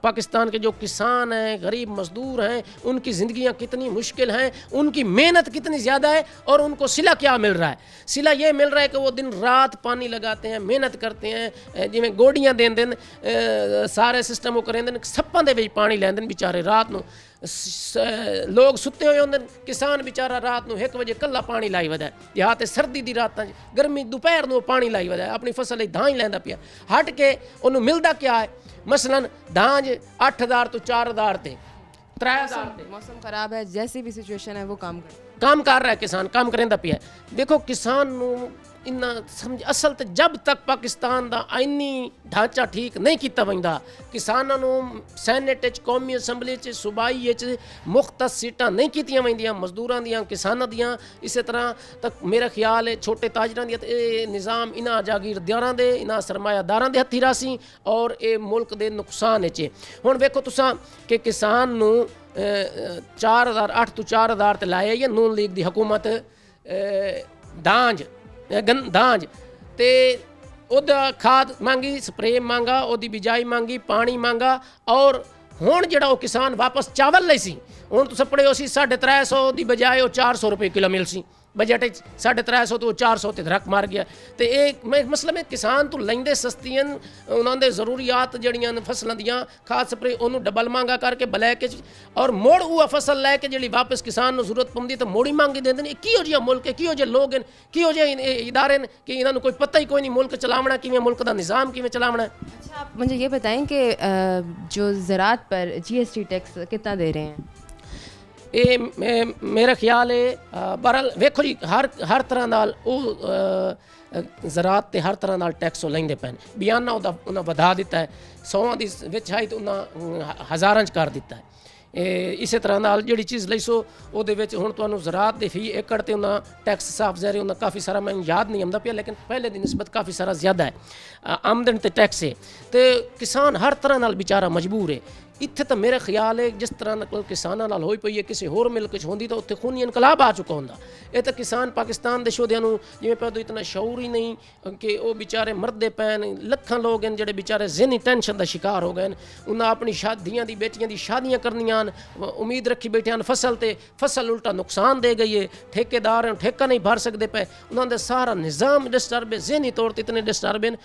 पाकिस्तान के जो किसान हैं, गरीब मजदूर हैं, उनकी ज़िंदगियां कितनी मुश्किल हैं, उनकी मेहनत कितनी ज़्यादा है और उनको सिला क्या मिल रहा है? सिला ये मिल रहा है कि वो दिन रात पानी लगाते हैं, मेहनत करते हैं, जिमें गोडियां देंदे सारे सिस्टम वो करेंदे, सप्पां दे विच पानी लैंदे बेचारे रात नूं। लोग सुते हुए होंगे, किसान बेचारा रात ਨੂੰ 1 ਵਜੇ ਕੱਲਾ ਪਾਣੀ ਲਾਈ ਵਦਾ ਜਾਂ ਤੇ ਸਰਦੀ ਦੀ ਰਾਤਾਂ 'ਚ, ਗਰਮੀ ਦੁਪਹਿਰ ਨੂੰ ਪਾਣੀ ਲਾਈ ਵਦਾ ਆਪਣੀ ਫਸਲ ਲਈ ਦਾਂ ਹੀ ਲੈਂਦਾ ਪਿਆ। ਹਟ ਕੇ ਉਹਨੂੰ ਮਿਲਦਾ ਕਿਆ ਹੈ? ਮਸਲਨ ਦਾਂ 8,000 ਤੋਂ 4,000 ਤੇ 3,000 ਤੇ। मौसम ख़राब है, जैसी भी सिचुएशन है वो काम कर रहा है किसान, काम करेंदा पिया। देखो किसान ਨੂੰ ਇੰਨਾ ਸਮਝ ਅਸਲ ਤੇ ਜਬ ਤੱਕ ਪਾਕਿਸਤਾਨ ਦਾ ਆਇਨੀ ਢਾਂਚਾ ਠੀਕ ਨਹੀਂ ਕੀਤਾ ਵੰਦਾ, ਕਿਸਾਨਾਂ ਨੂੰ ਸੈਨੇਟ 'ਚ, ਕੌਮੀ ਅਸੈਂਬਲੀ 'ਚ, ਸੂਬਾਈ 'ਚ ਮੁਖਤਸ ਸੀਟਾਂ ਨਹੀਂ ਕੀਤੀਆਂ ਵੰਦੀਆਂ, ਮਜ਼ਦੂਰਾਂ ਦੀਆਂ, ਕਿਸਾਨਾਂ ਦੀਆਂ। ਇਸੇ ਤਰ੍ਹਾਂ ਤੱਕ ਮੇਰਾ ਖਿਆਲ ਹੈ ਛੋਟੇ ਤਾਜਰਾਂ ਦੀਆਂ ਇਹ ਨਿਜ਼ਾਮ ਇਹਨਾਂ ਜਾਗੀਰਦਾਰਾਂ ਦੇ, ਇਹਨਾਂ ਸਰਮਾਇਆਦਾਰਾਂ ਦੇ ਹੱਥੀ ਰਾਸੀ ਔਰ ਇਹ ਮੁਲਕ ਦੇ ਨੁਕਸਾਨ 'ਚ। ਹੁਣ ਵੇਖੋ ਤੁਸੀਂ ਕਿ ਕਿਸਾਨ ਨੂੰ 4,000 8 ਤੋਂ 4,000 ਤੇ ਲਾਇਆ ਜਾਂ ਨੂਨ ਲੀਗ ਦੀ ਹਕੂਮਤ ਦਾਂਜ ਤੇ ਉਹਦਾ ਖਾਦ ਮੰਗੀ, ਸਪਰੇ ਮੰਗਾ, ਉਹਦੀ ਬਿਜਾਈ ਮੰਗੀ, ਪਾਣੀ ਮੰਗਾ ਔਰ ਹੁਣ ਜਿਹੜਾ ਉਹ ਕਿਸਾਨ ਵਾਪਸ ਚਾਵਲ ਲਈ ਸੀ। ਹੁਣ ਤੁਸੀਂ ਪੜਿਓ ਸੀ 350 ਦੀ ਬਜਾਏ ਉਹ 400 ਰੁਪਏ ਕਿਲੋ ਮਿਲ ਸੀ ਬਜਟ 'ਚ, 350 ਤੋਂ 400 ਤੇ ਧਰਕ ਮਾਰ ਗਿਆ। ਤੇ ਇਹ ਮਸਲਾ ਮੈਂ ਕਿਸਾਨ ਤੋਂ ਲੈਂਦੇ ਸਸਤੀਆਂ ਉਹਨਾਂ ਦੇ ਜ਼ਰੂਰੀਆਤ ਜਿਹੜੀਆਂ ਫਸਲਾਂ ਦੀਆਂ ਖਾਦ ਸਪਰੇ ਉਹਨੂੰ ਡਬਲ ਮੰਗਾ ਕਰਕੇ ਬਲੈਕ 'ਚ ਔਰ ਮੋੜ ਉਹ ਫਸਲ ਲੈ ਕੇ ਜਿਹੜੀ ਵਾਪਸ ਕਿਸਾਨ ਨੂੰ ਜ਼ਰੂਰਤ ਪੈਂਦੀ ਤਾਂ ਮੋੜੀ ਮੰਗ ਦਿੰਦੇ ਨੇ। ਕਿਹੋ ਜਿਹਾ ਮੁਲਕ ਹੈ, ਕਿਹੋ ਜਿਹੇ ਲੋਕ ਹਨ, ਕਿਹੋ ਜਿਹੇ ਇਦਾਰੇ ਨੇ ਕਿ ਇਹਨਾਂ ਨੂੰ ਕੋਈ ਪਤਾ ਹੀ ਕੋਈ ਨਹੀਂ ਮੁਲਕ ਚਲਾਉਣਾ ਕਿਵੇਂ, ਮੁਲਕ ਦਾ ਨਿਜ਼ਾਮ ਕਿਵੇਂ चलावना है। अच्छा, आप मुझे ये बताएं कि जो ज़रात पर GST टैक्स कितना दे रहे हैं? ਇਹ ਮੇਰਾ ਖਿਆਲ ਹੈ ਬਹਰਹਾਲ ਵੇਖੋ ਜੀ ਹਰ ਤਰ੍ਹਾਂ ਨਾਲ ਉਹ ਜ਼ਰਾਤ ਤੇ ਹਰ ਤਰ੍ਹਾਂ ਨਾਲ ਟੈਕਸ ਉਹ ਲੈਂਦੇ ਪੈਣ। ਬਿਆਨਾ ਉਹਨਾਂ ਵਧਾ ਦਿੱਤਾ ਹੈ, 100 ਦੀ ਵਿੱਚ ਹੈ ਤਾਂ ਉਹਨਾਂ ਹਜ਼ਾਰਾਂ 'ਚ ਕਰ ਦਿੱਤਾ ਹੈ। ਇਸੇ ਤਰ੍ਹਾਂ ਨਾਲ ਜਿਹੜੀ ਚੀਜ਼ ਲਈ ਸੋ ਉਹਦੇ ਵਿੱਚ ਹੁਣ ਤੁਹਾਨੂੰ ਜ਼ਰਾਤ ਦੇ ਫੀ ਏਕੜ ਤੇ ਉਹਨਾਂ ਟੈਕਸ ਸਾਫ ਜ਼ਾਹਿਰ ਉਹਨਾਂ ਕਾਫੀ ਸਾਰਾ ਮੈਨੂੰ ਯਾਦ ਨਹੀਂ ਆਉਂਦਾ ਪਿਆ, ਲੇਕਿਨ ਪਹਿਲੇ ਦੀ ਨਿਸਬਤ ਕਾਫੀ ਸਾਰਾ ਜ਼ਿਆਦਾ ਹੈ ਆਮਦਨ ਤੇ ਟੈਕਸ ਹੈ। ਤੇ ਕਿਸਾਨ ਹਰ ਤਰ੍ਹਾਂ ਨਾਲ ਵਿਚਾਰਾ ਮਜਬੂਰ ਹੈ ਇੱਥੇ ਤਾਂ ਮੇਰੇ ਖਿਆਲ ਹੈ ਜਿਸ ਤਰ੍ਹਾਂ ਨਕਲ ਕਿਸਾਨਾਂ ਨਾਲ ਹੋਈ ਪਈ ਹੈ ਕਿਸੇ ਹੋਰ ਮੁਲਕ 'ਚ ਹੁੰਦੀ ਤਾਂ ਉੱਥੇ ਖੂਨੀ ਇਨਕਲਾਬ ਆ ਚੁੱਕਾ ਹੁੰਦਾ। ਇਹ ਤਾਂ ਕਿਸਾਨ ਪਾਕਿਸਤਾਨ ਦੇ ਸ਼ੋਧਿਆਂ ਨੂੰ ਜਿਵੇਂ ਪੈਦੋਂ ਇਤਨਾ ਸ਼ਊਰ ਹੀ ਨਹੀਂ ਕਿ ਉਹ ਵਿਚਾਰੇ ਮਰਦੇ ਪਏ ਨੇ। ਲੱਖਾਂ ਲੋਕ ਹਨ ਜਿਹੜੇ ਵਿਚਾਰੇ ਜ਼ਿਹਨੀ ਟੈਨਸ਼ਨ ਦਾ ਸ਼ਿਕਾਰ ਹੋ ਗਏ ਨੇ। ਉਹਨਾਂ ਆਪਣੀ ਸ਼ਾਦੀਆਂ ਦੀ ਬੇਟੀਆਂ ਦੀ ਸ਼ਾਦੀਆਂ ਕਰਨੀਆਂ ਹਨ, ਉਮੀਦ ਰੱਖੀ ਬੈਠੇ ਹਨ ਫਸਲ ਤੇ, ਫਸਲ ਉਲਟਾ ਨੁਕਸਾਨ ਦੇ ਗਈ ਹੈ। ਠੇਕੇਦਾਰ ਠੇਕਾ ਨਹੀਂ ਭਰ ਸਕਦੇ ਪਏ, ਉਹਨਾਂ ਦਾ ਸਾਰਾ ਨਿਜ਼ਾਮ ਡਿਸਟਰਬ ਹੈ, ਜ਼ਿਹਨੀ ਤੌਰ ਤੇ ਇਤਨੇ ਡਿਸਟਰਬ ਹਨ।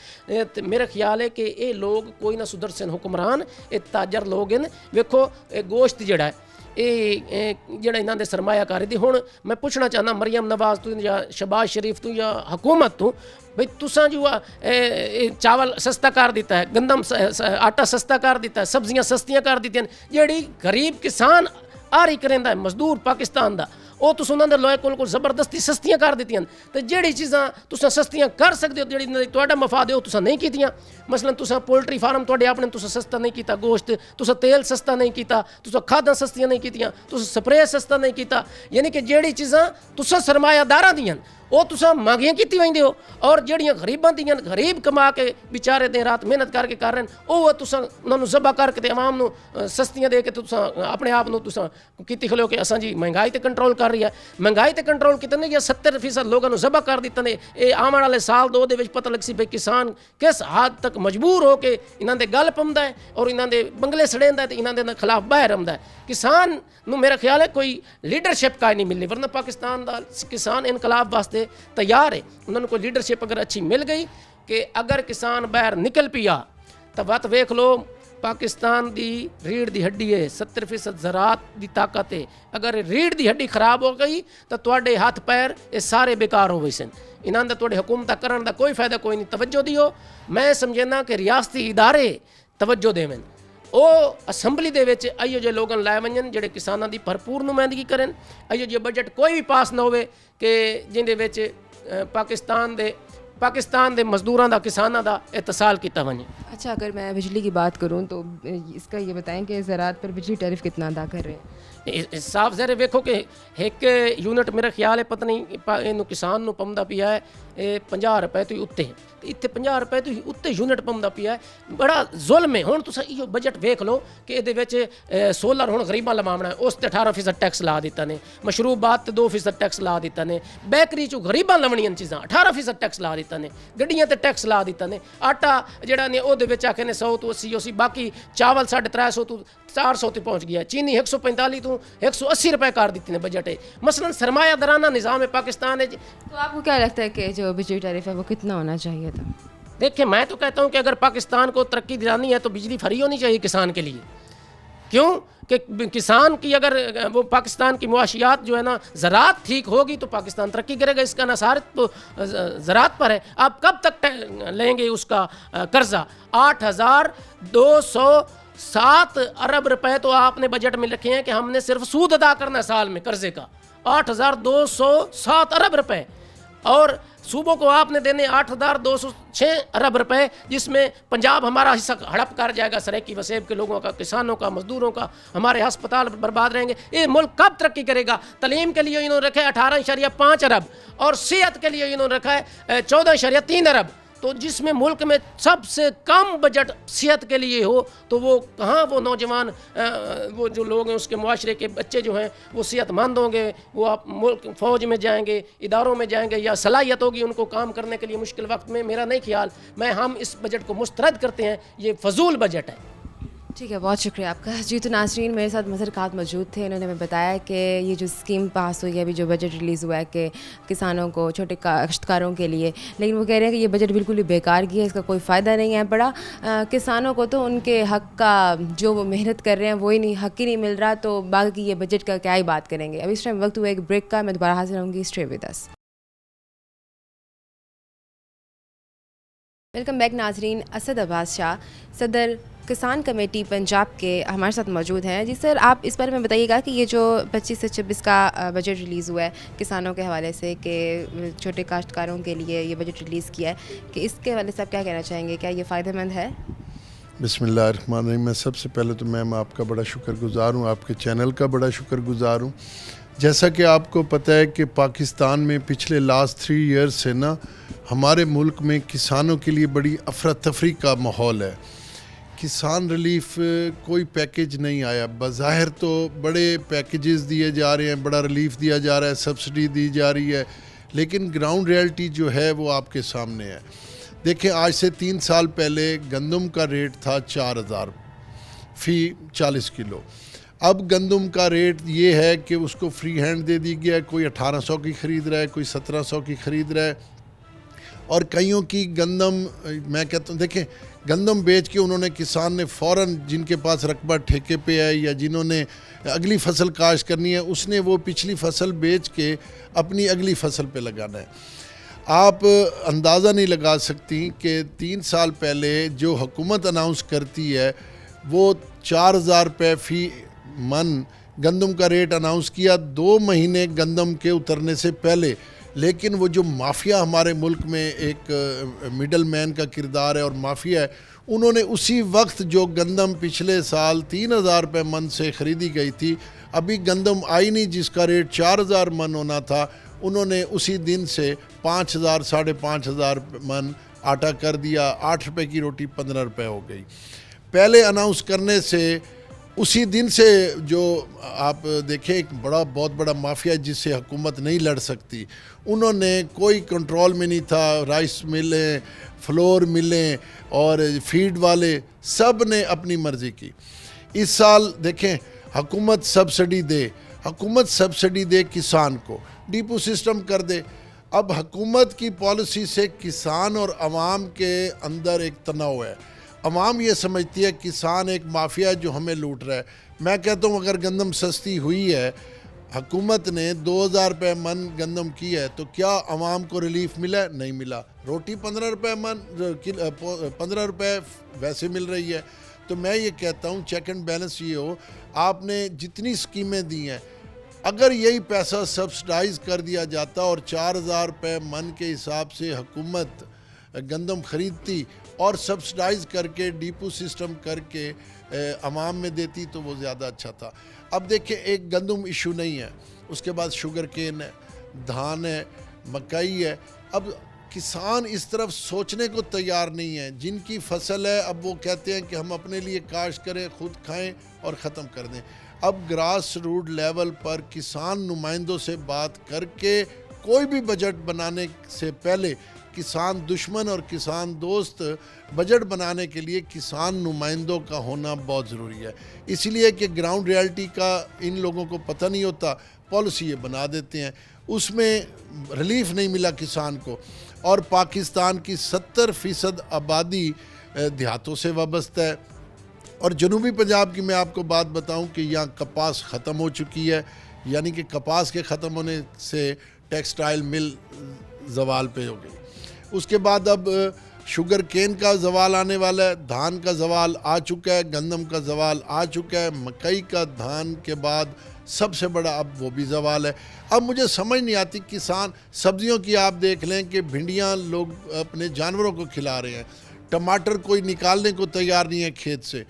ਤੇ ਮੇਰਾ ਖਿਆਲ ਹੈ ਕਿ ਇਹ ਲੋਕ ਕੋਈ ਨਾ ਸੁਧਰਸਨ ਹੁਕਮਰਾਨ, ਇਹ ਤਾਜਰ ਲੋਕ ਹਨ। ਵੇਖੋ ਇਹ ਗੋਸ਼ਤ ਜਿਹੜਾ ਹੈ ਇਹ ਜਿਹੜਾ ਇਹਨਾਂ ਦੇ ਸਰਮਾਇਆਕਾਰੀ ਦੀ, ਹੁਣ ਮੈਂ ਪੁੱਛਣਾ ਚਾਹੁੰਦਾ ਮਰੀਮ ਨਵਾਜ਼ ਤੋਂ ਜਾਂ ਸ਼हबाज शरीफ ਤੋਂ ਜਾਂ ਹਕੂਮਤ ਤੋਂ, ਬਈ ਤੁਸਾਂ ਜੋ ਚਾਵਲ ਸਸਤਾ ਕਰ ਦਿੱਤਾ ਹੈ, ਗੰਦਮ ਆਟਾ ਸਸਤਾ ਕਰ ਦਿੱਤਾ ਹੈ, ਸਬਜ਼ੀਆਂ ਸਸਤੀਆਂ ਕਰ ਦਿੱਤੀਆਂ, ਜਿਹੜੀ ਗਰੀਬ ਕਿਸਾਨ ਆਰੀ ਕਰਿੰਦਾ ਹੈ ਮਜ਼ਦੂਰ ਪਾਕਿਸਤਾਨ ਦਾ, ਉਹ ਤੁਸੀਂ ਉਹਨਾਂ ਦੇ ਲੋਏ ਕੋਲ ਜ਼ਬਰਦਸਤੀ ਸਸਤੀਆਂ ਕਰ ਦਿੱਤੀਆਂ। ਤੇ ਜਿਹੜੀ ਚੀਜ਼ਾਂ ਤੁਸੀਂ ਸਸਤੀਆਂ ਕਰ ਸਕਦੇ ਹੋ, ਜਿਹੜੀ ਤੁਹਾਡਾ ਮਫਾਦ ਹੈ, ਉਹ ਤੁਸੀਂ ਨਹੀਂ ਕੀਤੀਆਂ। ਮਸਲਨ ਤੁਸੀਂ ਪੋਲਟਰੀ ਫਾਰਮ ਤੁਹਾਡੇ ਆਪਣੇ ਤੁਸੀਂ ਸਸਤਾ ਨਹੀਂ ਕੀਤਾ, ਗੋਸ਼ਤ ਤੁਸੀਂ ਤੇਲ ਸਸਤਾ ਨਹੀਂ ਕੀਤਾ, ਤੁਸੀਂ ਖਾਦਾਂ ਸਸਤੀਆਂ ਨਹੀਂ ਕੀਤੀਆਂ, ਤੁਸੀਂ ਸਪਰੇਅ ਸਸਤਾ ਨਹੀਂ ਕੀਤਾ। ਯਾਨੀ ਕਿ ਜਿਹੜੀ ਚੀਜ਼ਾਂ ਤੁਸੀਂ ਸਰਮਾਇਆਦਾਰਾਂ ਦੀਆਂ ਉਹ ਤੁਸੀਂ ਮੰਗੀਆਂ ਕੀਤੀ ਵੈਂਦੇ ਹੋ, ਔਰ ਜਿਹੜੀਆਂ ਗਰੀਬਾਂ ਦੀਆਂ ਗਰੀਬ ਕਮਾ ਕੇ ਵਿਚਾਰੇ ਦਿਨ ਰਾਤ ਮਿਹਨਤ ਕਰਕੇ ਕਰ ਰਹੇ ਨੇ, ਉਹ ਤੁਸੀਂ ਉਹਨਾਂ ਨੂੰ ਜ਼ਬਾ ਕਰਕੇ ਤੇ ਆਵਾਮ ਨੂੰ ਸਸਤੀਆਂ ਦੇ ਕੇ ਤੁਸੀਂ ਆਪਣੇ ਆਪ ਨੂੰ ਤੁਸੀਂ ਕੀਤੀ ਖਲੋ ਕਿ ਅਸਾਂ ਜੀ ਮਹਿੰਗਾਈ ਤੇ ਕੰਟਰੋਲ ਕਰ ਰਹੀ ਹੈ। ਮਹਿੰਗਾਈ ਤੇ ਕੰਟਰੋਲ ਕੀਤਾ ਨਹੀਂ, ਜਾਂ 70% ਲੋਕਾਂ ਨੂੰ ਜ਼ਬਾ ਕਰ ਦਿੱਤਾ ਨੇ। ਇਹ ਆਉਣ ਵਾਲੇ ਸਾਲ 2 ਦੇ ਵਿੱਚ ਪਤਾ ਲੱਗ ਸੀ ਬਈ ਕਿਸਾਨ ਕਿਸ ਹੱਦ ਤੱਕ ਮਜਬੂਰ ਹੋ ਕੇ ਇਹਨਾਂ ਦੇ ਗੱਲ ਪਾਉਂਦਾ ਹੈ ਔਰ ਇਹਨਾਂ ਦੇ ਬੰਗਲੇ ਸੜੇਂਦਾ ਹੈ ਤੇ ਇਹਨਾਂ ਦੇ ਖਿਲਾਫ ਬਾਹਰ ਆਉਂਦਾ ਹੈ। ਕਿਸਾਨ ਨੂੰ ਮੇਰਾ ਖਿਆਲ ਹੈ ਕੋਈ ਲੀਡਰਸ਼ਿਪ ਕਾਇ ਨਹੀਂ ਮਿਲਣੀ, ਵਰਨਾ ਪਾਕਿਸਤਾਨ ਦਾ ਕਿਸਾਨ ਇਨਕਲਾਬ ਵਾਸਤੇ ਤਿਆਰ ਹੈ। ਉਹਨਾਂ ਨੂੰ ਕੋਈ ਲੀਡਰਸ਼ਿਪ ਅਗਰ ਅੱਛੀ ਮਿਲ ਗਈ ਕਿ ਅਗਰ ਕਿਸਾਨ ਬਾਹਰ ਨਿਕਲ ਪਿਆ ਤਾਂ ਵਤ ਵੇਖ ਲਓ पाकिस्तान ਦੀ रीढ़ ਦੀ ਹੱਡੀ है, 70% ज़रात ਦੀ ਤਾਕਤ है। अगर रीढ़ ਦੀ ਹੱਡੀ ਖਰਾਬ ਹੋ ਗਈ ਤਾਂ ਤੁਹਾਡੇ ਹੱਥ ਪੈਰ ਇਹ ਸਾਰੇ ਬੇਕਾਰ ਹੋ ਗਏ ਸਨ। ਇਹਨਾਂ ਦਾ ਤੁਹਾਡੇ ਹਕੂਮਤਾਂ ਕਰਨ ਦਾ ਕੋਈ ਫਾਇਦਾ ਕੋਈ ਨਹੀਂ। ਤਵੱਜੋ ਦਿਓ, ਮੈਂ ਸਮਝਦਾ ਕਿ ਰਿਆਸਤੀ ਇਦਾਰੇ ਤਵੱਜੋ ਦੇਵਨ, ਉਹ ਅਸੈਂਬਲੀ ਦੇ ਵਿੱਚ ਇਹੋ ਜਿਹੇ ਲੋਕਾਂ ਲੈ ਵੰਜਣ ਜਿਹੜੇ ਕਿਸਾਨਾਂ ਦੀ ਭਰਪੂਰ ਨੁਮਾਇੰਦਗੀ ਕਰਨ। ਇਹੋ ਜਿਹੇ ਬਜਟ ਕੋਈ ਵੀ ਪਾਸ ਨਾ ਹੋਵੇ ਕਿ ਜਿਹਦੇ ਵਿੱਚ पाकिस्तान ਦੇ ਮਜ਼ਦੂਰਾਂ ਦਾ ਕਿਸਾਨਾਂ ਦਾ ਇਤਸਾਲ ਕੀਤਾ ਵञे। अच्छा, अगर मैं बिजली की बात करूं तो इसका ये बताएं कि ज़रात पर बिजली टैरिफ कितना अदा कर रहे हैं? साफ ज़ाहिर वेखो कि एक यूनिट मेरा ख्याल है पता नहीं इनू किसान नू पौंदा पिया है 50 रुपए तो उत्ते, इत्थे 50 रुपए तो उत्ते यूनिट पौंदा पिया है। बड़ा जुल्म है। हुण तुसीं इहो बजट वेख लो कि इहदे विच सोलर हुण गरीबां लवावणा है, उस ते 18% टैक्स ला दित्ता ने, मशरूबात ते 2% टैक्स ला दित्ता ने, बेकरी चों गरीबां लवणियां चीज़ां 18% टैक्स ला दित्ता ने, गड्डियां ते टैक्स ला दित्ता ने, आटा जिहड़ा ने ओहदे विच आखे ने 100 तो 80, बाकी चावल 350 तो 400 ते पहुँच गया, चीनी 145 तो 180 रुपए कर दिते ने बजट है। मसलन सरमायादाराना निज़ाम है पाकिस्तान है। तो आपको क्या लगता है कि जो बिजली टैरिफ है वो कितना होना चाहिए था? देखिए, मैं तो कहता हूँ कि अगर पाकिस्तान को तरक्की दिलानी है तो बिजली फ्री होनी चाहिए किसान के लिए। क्यों कि किसान की अगर वो पाकिस्तान की मुआशियात जो है ना ज़रात ठीक होगी तो पाकिस्तान तरक्की करेगा। इसका नसार तो ज़रात पर है। आप कब तक लेंगे उसका कर्जा? 8,207 अरब रुपए तो आपने बजट में रखे हैं कि हमने सिर्फ सूद अदा करना है साल में कर्जे का, 8,207 अरब रुपए, और सूबों को आपने देने 8,206 अरब रुपए, जिसमें पंजाब हमारा हिस्सा हड़प कर जाएगा। सरेकी वसेब के लोगों का, किसानों का, मजदूरों का, हमारे अस्पताल बर्बाद रहेंगे। ये मुल्क कब तरक्की करेगा? तलीम के लिए इन्होंने रखा है 18.5 अरब और सेहत के लिए इन्होंने रखा है 14.3 अरब। तो जिसमें मुल्क में सबसे कम बजट सेहत के लिए हो तो वो कहाँ वो नौजवान वो जो लोग हैं उसके मुआशरे के बच्चे जो हैं वो सेहतमंद होंगे, वो आप मुल्क फ़ौज में जाएंगे, इदारों में जाएंगे, या सलाहियत होगी उनको काम करने के लिए मुश्किल वक्त में। मेरा नहीं ख्याल, हम इस बजट को मुस्तरद करते हैं, ये फजूल बजट है। ठीक है, बहुत शुक्रिया आपका। जी, तो नाज़रीन, मेरे साथ मज़हर खात मौजूद थे। इन्होंने हमें बताया कि ये जो स्कीम पास हुई है, अभी जो बजट रिलीज़ हुआ है कि किसानों को, छोटे काश्तकारों के लिए, लेकिन वो कह रहे हैं कि ये बजट बिल्कुल ही बेकार की है, इसका कोई फ़ायदा नहीं है पड़ा। किसानों को तो उनके हक़ का जो वो मेहनत कर रहे हैं वही नहीं, हक़ ही नहीं मिल रहा, तो बाकी ये बजट का क्या ही बात करेंगे। अभी इस टाइम वक्त हुआ एक ब्रेक का, मैं दोबारा हाजिर होंगी। Stay with us. Welcome back नाजरीन। असद अब्बास शाह, सदर किसान कमेटी पंजाब के, हमारे साथ मौजूद हैं। जी सर, आप इस बारे में बताइएगा कि ये जो 25 से 26 का बजट रिलीज़ हुआ है किसानों के हवाले से, कि छोटे काश्तकारों के लिए ये बजट रिलीज़ किया है, कि इसके हवाले से आप क्या कहना चाहेंगे? क्या ये फ़ायदेमंद है? बिस्मिल्लाहिर्रहमानिर्रहीम। मैं सबसे पहले तो मैम आपका बड़ा शुक्रगुज़ार हूँ, आपके चैनल का बड़ा शुक्रगुज़ार हूँ। जैसा कि आपको पता है कि पाकिस्तान में पिछले लास्ट 3 ईयर्स से ना हमारे मुल्क में किसानों के लिए बड़ी अफरा तफरी का माहौल है। किसान रिलीफ कोई पैकेज नहीं आया। बज़ाहिर तो बड़े पैकेजेस दिए जा रहे हैं, बड़ा रिलीफ दिया जा रहा है, सब्सिडी दी जा रही है, लेकिन ग्राउंड रियलिटी जो है वो आपके सामने है। देखिए, आज से 3 साल पहले गंदम का रेट था 4000 फ़ी 40 किलो। अब गंदम का रेट ये है कि उसको फ्री हैंड दे दी गया है। कोई 1800 की ख़रीद रहा है, कोई 1700 की ख़रीद रहा है, और कईयों की गंदम, मैं कहता हूँ देखें, गंदम बेच के उन्होंने, किसान ने फ़ौरन, जिनके पास रकबा ठेके पे है या जिन्होंने अगली फसल काश्त करनी है, उसने वो पिछली फसल बेच के अपनी अगली फसल पे लगाना है। आप अंदाज़ा नहीं लगा सकती कि 3 साल पहले जो हुकूमत अनाउंस करती है वो 4000 रुपये फ़ी मन गंदम का रेट अनाउंस किया 2 महीने गंदम के उतरने से पहले, लेकिन वो जो माफिया हमारे मुल्क में एक मिडल मैन का किरदार है और माफिया है, उन्होंने उसी वक्त जो गंदम पिछले साल 3000 रुपये मन से ख़रीदी गई थी, अभी गंदम आई नहीं जिसका रेट 4000 मन होना था, उन्होंने उसी दिन से 5000 5,500 मन आटा कर दिया। 8 रुपये की रोटी 15 रुपये हो गई। पहले अनाउंस करने से उसी दिन से जो आप देखें, एक बहुत बड़ा माफिया जिससे हुकूमत नहीं लड़ सकती, उन्होंने कोई कंट्रोल में नहीं था। राइस मिलें, फ्लोर मिलें और फीड वाले सब ने अपनी मर्ज़ी की। इस साल देखें, हुकूमत सब्सिडी दे किसान को, डिपो सिस्टम कर दे। अब हुकूमत की पॉलिसी से किसान और अवाम के अंदर एक तनाव है। अवाम ये समझती है किसान एक माफिया है जो हमें लूट रहा है। मैं कहता हूँ अगर गंदम सस्ती हुई है, हुकूमत ने 2000 रुपये मन गंदम की है, तो क्या अवाम को रिलीफ मिला? नहीं मिला। रोटी 15 रुपये मन, 15 रुपये वैसे मिल रही है। तो मैं ये कहता हूँ चेक एंड बैलेंस ये हो, आपने जितनी स्कीमें दी हैं, अगर यही पैसा सब्सिडाइज़ कर दिया जाता और 4000 रुपये मन के हिसाब से हुकूमत गंदम ख़रीदती और सब्सिडाइज़ करके डिपो सिस्टम करके अवाम में देती तो वो ज़्यादा अच्छा था। अब देखिए, एक गंदम इशू नहीं है, उसके बाद शुगर केन है, धान है, मकई है। अब किसान इस तरफ सोचने को तैयार नहीं है। जिनकी फसल है, अब वो कहते हैं कि हम अपने लिए काश्त करें, खुद खाएं और ख़त्म कर दें। अब ग्रास रूट लेवल पर किसान नुमाइंदों से बात करके कोई भी बजट बनाने से पहले किसान दुश्मन और किसान दोस्त बजट बनाने के लिए किसान नुमाइंदों का होना बहुत ज़रूरी है। इसलिए कि ग्राउंड रियलिटी का इन लोगों को पता नहीं होता, पॉलिसी ये बना देते हैं, उसमें रिलीफ नहीं मिला किसान को। और पाकिस्तान की 70% आबादी देहातों से वाबस्ता है। और जनूबी पंजाब की मैं आपको बात बताऊं कि यहाँ कपास ख़त्म हो चुकी है, यानी कि कपास के ख़त्म होने से टेक्सटाइल मिल ज़वाल पे हो गई। उसके बाद अब शुगर केन का ज़वाल आने वाला है, धान का ज़वाल आ चुका है, गंदम का ज़वाल आ चुका है, मकई का धान के बाद सबसे बड़ा अब वो भी ज़वाल है। अब मुझे समझ नहीं आती, किसान सब्जियों की आप देख लें कि भिंडियाँ लोग अपने जानवरों को खिला रहे हैं, टमाटर कोई निकालने को तैयार नहीं है खेत से।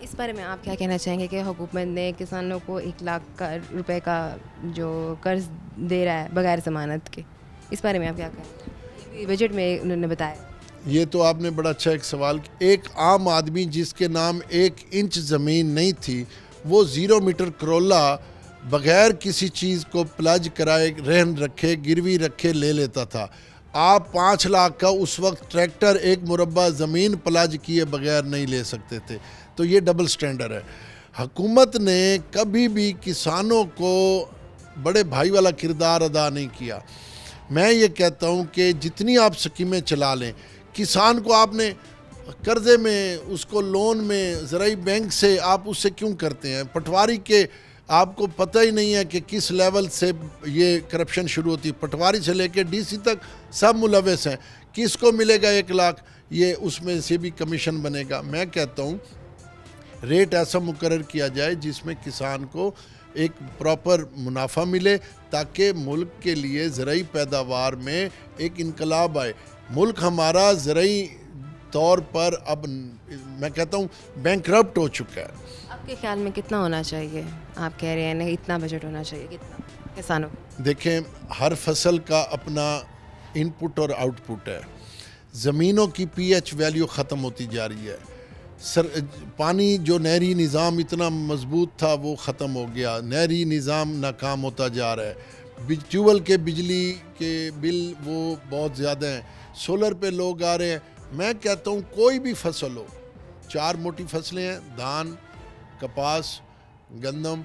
इस बारे में आप क्या कहना चाहेंगे कि हुकूमत ने किसानों को 1 लाख रुपए का जो कर्ज दे रहा है बगैर ज़मानत के, इस बारे में आप क्या कहेंगे? बजट में उन्होंने बताया। ये तो आपने बड़ा अच्छा एक सवाल किया। एक आम आदमी जिसके नाम 1 इंच ज़मीन नहीं थी, वो 0 मीटर करोला बगैर किसी चीज़ को प्लज कराए, रहन रखे, गिरवी रखे ले लेता था। आप 5 लाख का उस वक्त ट्रैक्टर 1 मुरब्बा ज़मीन प्लज किए बगैर नहीं ले सकते थे। तो ये डबल स्टैंडर्ड है। हुकूमत ने कभी भी किसानों को बड़े भाई वाला किरदार अदा नहीं किया। मैं ये कहता हूँ कि जितनी आप स्कीमें चला लें, किसान को आपने कर्जे में, उसको लोन में, ज़राई बैंक से आप उससे क्यों करते हैं? पटवारी के आपको पता ही नहीं है कि किस लेवल से ये करप्शन शुरू होती है। पटवारी से लेकर डीसी तक सब मुलविस हैं। किसको मिलेगा 1 लाख? ये उसमें से भी कमीशन बनेगा। मैं कहता हूँ रेट ऐसा मुकर्रर किया जाए जिसमें किसान को एक प्रॉपर मुनाफा मिले, ताकि मुल्क के लिए ज़राई पैदावार में एक इनकलाब आए। मुल्क हमारा ज़राई तौर पर अब मैं कहता हूँ बैंकरप्ट हो चुका है। आपके ख्याल में कितना होना चाहिए? आप कह रहे हैं नहीं इतना बजट होना चाहिए, कितना किसानों? देखें, हर फसल का अपना इनपुट और आउटपुट है। ज़मीनों की पीएच वैल्यू ख़त्म होती जा रही है। पानी जो नहरी निज़ाम इतना मजबूत था वो ख़त्म हो गया, नहरी निज़ाम नाकाम होता जा रहा है, ट्यूबवेल के बिजली के बिल वो बहुत ज़्यादा हैं, सोलर पे लोग आ रहे हैं। मैं कहता हूँ कोई भी फसल हो, 4 मोटी फसलें हैं, धान, कपास, गंदम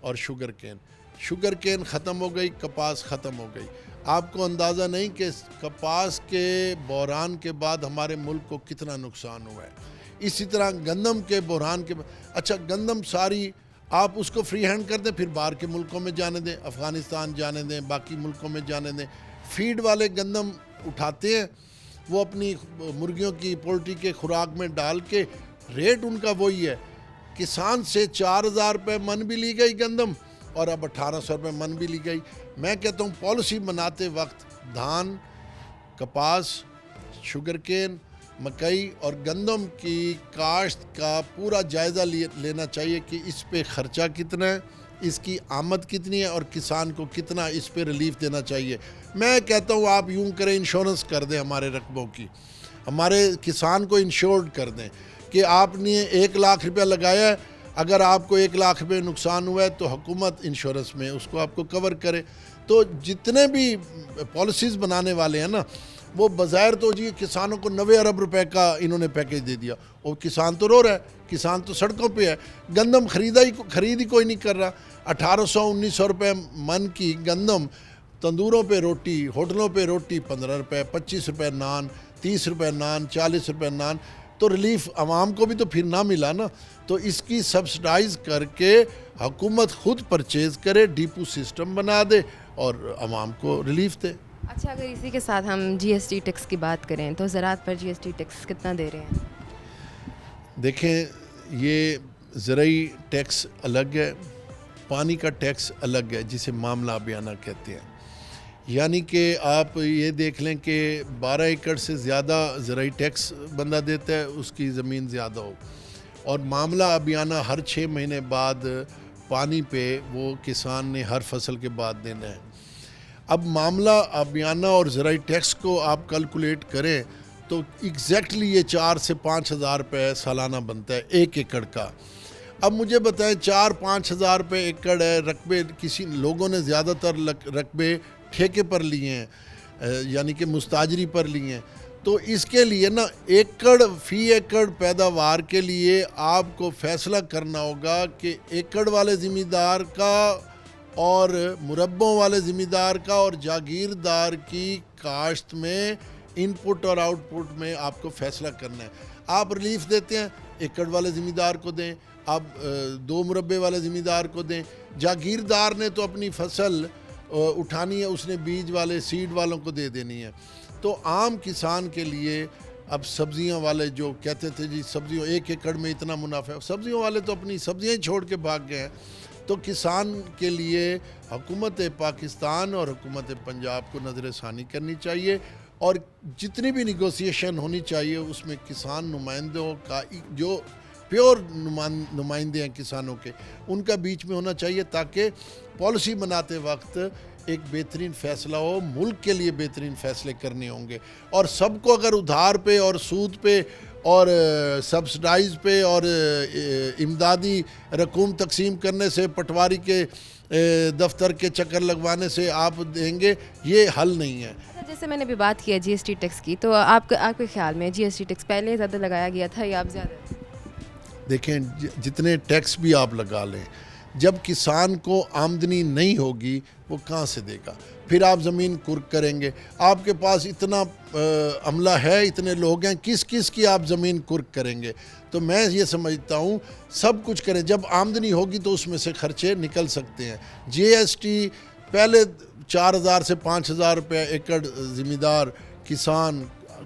और शुगर केन। शुगर केन ख़त्म हो गई, कपास ख़त्म हो गई। आपको अंदाज़ा नहीं कि कपास के बहरान के बाद हमारे मुल्क को कितना नुकसान हुआ है। इसी तरह गंदम के बहरान के अच्छा गंदम सारी आप उसको फ्री हैंड कर दें, फिर बाहर के मुल्कों में जाने दें, अफ़गानिस्तान जाने दें, बाकी मुल्कों में जाने दें। फीड वाले गंदम उठाते हैं, वो अपनी मुर्गियों की पोल्ट्री के खुराक में डाल के, रेट उनका वही है। किसान से 4,000 रुपये मन भी ली गई गंदम और अब 1,800 रुपये मन भी ली गई। मैं कहता हूँ पॉलिसी बनाते वक्त धान, कपास, शुगर केन, मकई और गंदम की काश्त का पूरा जायज़ा लेना चाहिए कि इस पे ख़र्चा कितना है, इसकी आमद कितनी है और किसान को कितना इस पे रिलीफ देना चाहिए। मैं कहता हूँ आप यूँ करें, इंश्योरेंस कर दें हमारे रकबों की, हमारे किसान को इंश्योर्ड कर दें कि आपने 1 लाख रुपया लगाया है, अगर आपको 1 लाख रुपये नुकसान हुआ है तो हुकूमत इंश्योरेंस में उसको आपको कवर करे। तो जितने भी पॉलिसीज़ बनाने वाले हैं ना, वो बज़ाहिर तो जी किसानों को 90 अरब रुपए का इन्होंने पैकेज दे दिया, और किसान तो रो रहा है, किसान तो सड़कों पे है, गंदम खरीद ही कोई नहीं कर रहा। 1,800-1,900 रुपये मन की गंदम, तंदूरों पे रोटी, होटलों पे रोटी 15 रुपये, 25 रुपये नान, 30 रुपये नान, 40 रुपये नान। तो रिलीफ आवाम को भी तो फिर ना मिला ना। तो इसकी सब्सिडाइज़ करके हुकूमत खुद परचेज़ करे, डिपो सिस्टम बना दे और आवाम को रिलीफ दे। अच्छा, अगर इसी के साथ हम जीएसटी टैक्स की बात करें तो ज़राअत पर जीएसटी टैक्स कितना दे रहे हैं? देखें, ये ज़रूरी टैक्स अलग है, पानी का टैक्स अलग है, जिसे मामला बयाना कहते हैं। यानी कि आप ये देख लें कि 12 एकड़ से ज़्यादा ज़रूरी टैक्स बंदा देता है, उसकी ज़मीन ज़्यादा हो, और मामला अबियाना हर 6 महीने बाद पानी पे वो किसान ने हर फसल के बाद देना है। अब मामला अबियाना और ज़रूरी टैक्स को आप कैलकुलेट करें तो एग्जैक्टली ये 4 से 5,000 रुपये सालाना बनता है 1 एकड़ का। अब मुझे बताएं, 4-5 हज़ार रुपये एकड़ है, रकबे किसी लोगों ने ज़्यादातर रकबे ठेके पर लिए हैं, यानी कि मुस्ताजरी पर लिए हैं। तो इसके लिए ना फ़ी एकड़ पैदावार के लिए आपको फ़ैसला करना होगा कि एकड़ वाले ज़मींदार का और मुरब्बों वाले ज़मींदार का और जागीरदार की काश्त में इनपुट और आउटपुट में आपको फ़ैसला करना है। आप रिलीफ देते हैं, एकड़ वाले ज़मींदार को दें, आप 2 मुरब्बे वाले ज़मींदार को दें। जागीरदार ने तो अपनी फसल उठानी है, उसने बीज वाले सीड वालों को दे देनी है। तो आम किसान के लिए अब सब्जियां वाले जो कहते थे जी सब्जियों 1 एकड़ में इतना मुनाफा है, सब्जियों वाले तो अपनी सब्जियां ही छोड़ के भाग गए हैं। तो किसान के लिए हुकूमत पाकिस्तान और हुकूमत पंजाब को नज़रसानी करनी चाहिए, और जितनी भी निगोसिएशन होनी चाहिए उसमें किसान नुमाइंदों का, जो प्योर नुमाइंदे हैं किसानों के, उनका बीच में होना चाहिए, ताकि पॉलिसी बनाते वक्त एक बेहतरीन फ़ैसला हो। मुल्क के लिए बेहतरीन फ़ैसले करने होंगे, और सबको अगर उधार पे और सूद पे और सब्सिडाइज पे और इमदादी रकूम तकसीम करने से, पटवारी के दफ्तर के चक्कर लगवाने से आप देंगे, ये हल नहीं है। जैसे मैंने अभी बात की है जीएसटी टैक्स की, तो आपके ख्याल में जीएसटी टैक्स पहले ज़्यादा लगाया गया था या अब ज़्यादा? देखें, जितने टैक्स भी आप लगा लें, जब किसान को आमदनी नहीं होगी वो कहाँ से देगा? फिर आप ज़मीन कुर्क करेंगे, आपके पास इतना अमला है, इतने लोग हैं, किस किस की आप ज़मीन कुर्क करेंगे? तो मैं ये समझता हूँ सब कुछ करें, जब आमदनी होगी तो उसमें से खर्चे निकल सकते हैं। जीएसटी पहले 4,000 से 5,000 रुपये एकड़ ज़मींदार, किसान,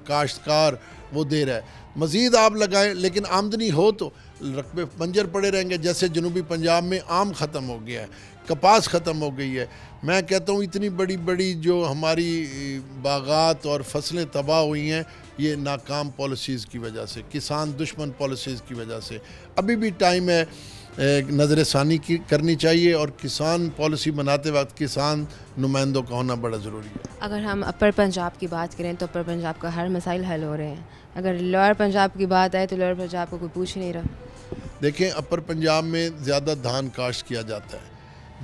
काश्तकार वो दे रहा है, मज़ीद आप लगाएं, लेकिन आमदनी हो तो रकबे बंजर पड़े रहेंगे। जैसे जनूबी पंजाब में आम ख़त्म हो गया है, कपास ख़त्म हो गई है। मैं कहता हूँ इतनी बड़ी बड़ी जो हमारी बागात और फसलें तबाह हुई हैं, ये नाकाम पॉलिसीज़ की वजह से, किसान दुश्मन पॉलिसीज़ की वजह से। अभी भी टाइम है, नज़रसानी की करनी चाहिए, और किसान पॉलिसी बनाते वक्त किसान नुमाइंदों का होना बड़ा ज़रूरी है। अगर हम अपर पंजाब की बात करें तो अपर पंजाब का हर मसाइल हल हो रहे हैं, अगर लोअर पंजाब की बात आए तो लोअर पंजाब को कोई पूछ ही नहीं रहा। देखें, अपर पंजाब में ज़्यादा धान काश्त किया जाता है।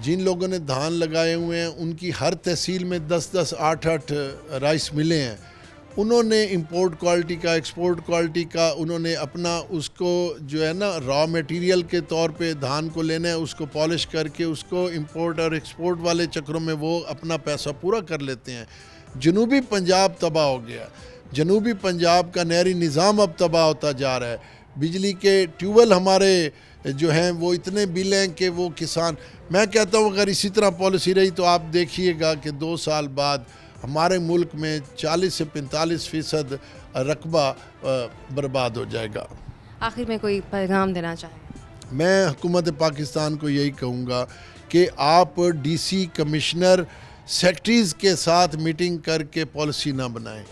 जिन लोगों ने धान लगाए हुए हैं उनकी हर तहसील में 10-10, 8-8 राइस मिले हैं। उन्होंने इंपोर्ट क्वालिटी का, एक्सपोर्ट क्वालिटी का, उन्होंने अपना उसको जो है ना रॉ मटेरियल के तौर पे धान को लेना है, उसको पॉलिश करके उसको इंपोर्ट और एक्सपोर्ट वाले चक्रों में वो अपना पैसा पूरा कर लेते हैं। जनूबी पंजाब तबाह हो गया। जनूबी पंजाब का नहरी निज़ाम अब तबाह होता जा रहा है। बिजली के ट्यूबवेल हमारे जो हैं वो इतने बिल हैं कि वो किसान, मैं कहता हूँ अगर इसी तरह पॉलिसी रही तो आप देखिएगा कि 2 साल बाद हमारे मुल्क में 40 से 45% रकबा बर्बाद हो जाएगा। आखिर में कोई पैगाम देना चाहें? मैं हुकूमत पाकिस्तान को यही कहूँगा कि आप डीसी, कमिश्नर, सेक्रेटरीज़ के साथ मीटिंग करके पॉलिसी ना बनाएं।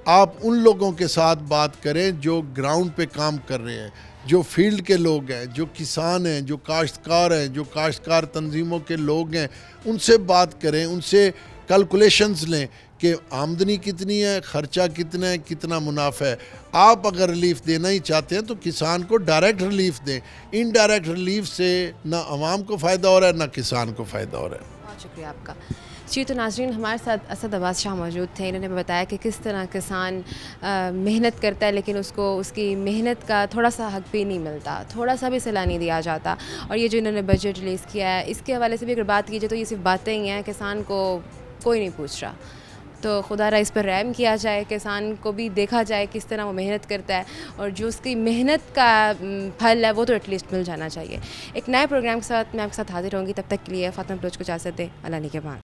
आप उन लोगों के साथ बात करें जो ग्राउंड पे काम कर रहे हैं, जो फील्ड के लोग हैं, जो किसान हैं, जो काश्तकार हैं, जो काश्तकार तंजीमों के लोग हैं, उनसे बात करें, उनसे कैलकुलेशंस लें कि आमदनी कितनी है, ख़र्चा कितना है, कितना मुनाफा है। आप अगर रिलीफ देना ही चाहते हैं तो किसान को डायरेक्ट रिलीफ दें। इनडायरेक्ट रिलीफ से ना आवाम को फ़ायदा हो रहा है ना किसान को फ़ायदा हो रहा है। बहुत शुक्रिया आपका जी। तो नाज़रीन, हमारे साथ असद अब्बास शाह मौजूद थे। इन्होंने बताया कि किस तरह किसान मेहनत करता है लेकिन उसको उसकी मेहनत का थोड़ा सा हक भी नहीं मिलता, थोड़ा सा भी सलाह नहीं दिया जाता। और ये जो इन्होंने बजट रिलीज़ किया है इसके हवाले से भी अगर बात कीजिए तो ये सिर्फ बातें ही हैं, किसान को कोई नहीं पूछ रहा। तो खुदारा इस पर रहम किया जाए, किसान को भी देखा जाए किस तरह वो मेहनत करता है और जो उसकी मेहनत का फल है वो तो एटलीस्ट मिल जाना चाहिए। एक नए प्रोग्राम के साथ मैं आपके साथ हाजिर होंगी, तब तक के लिए फ़ातिमा बलोच को इजाज़त दें। अल्लाह ने के बाद।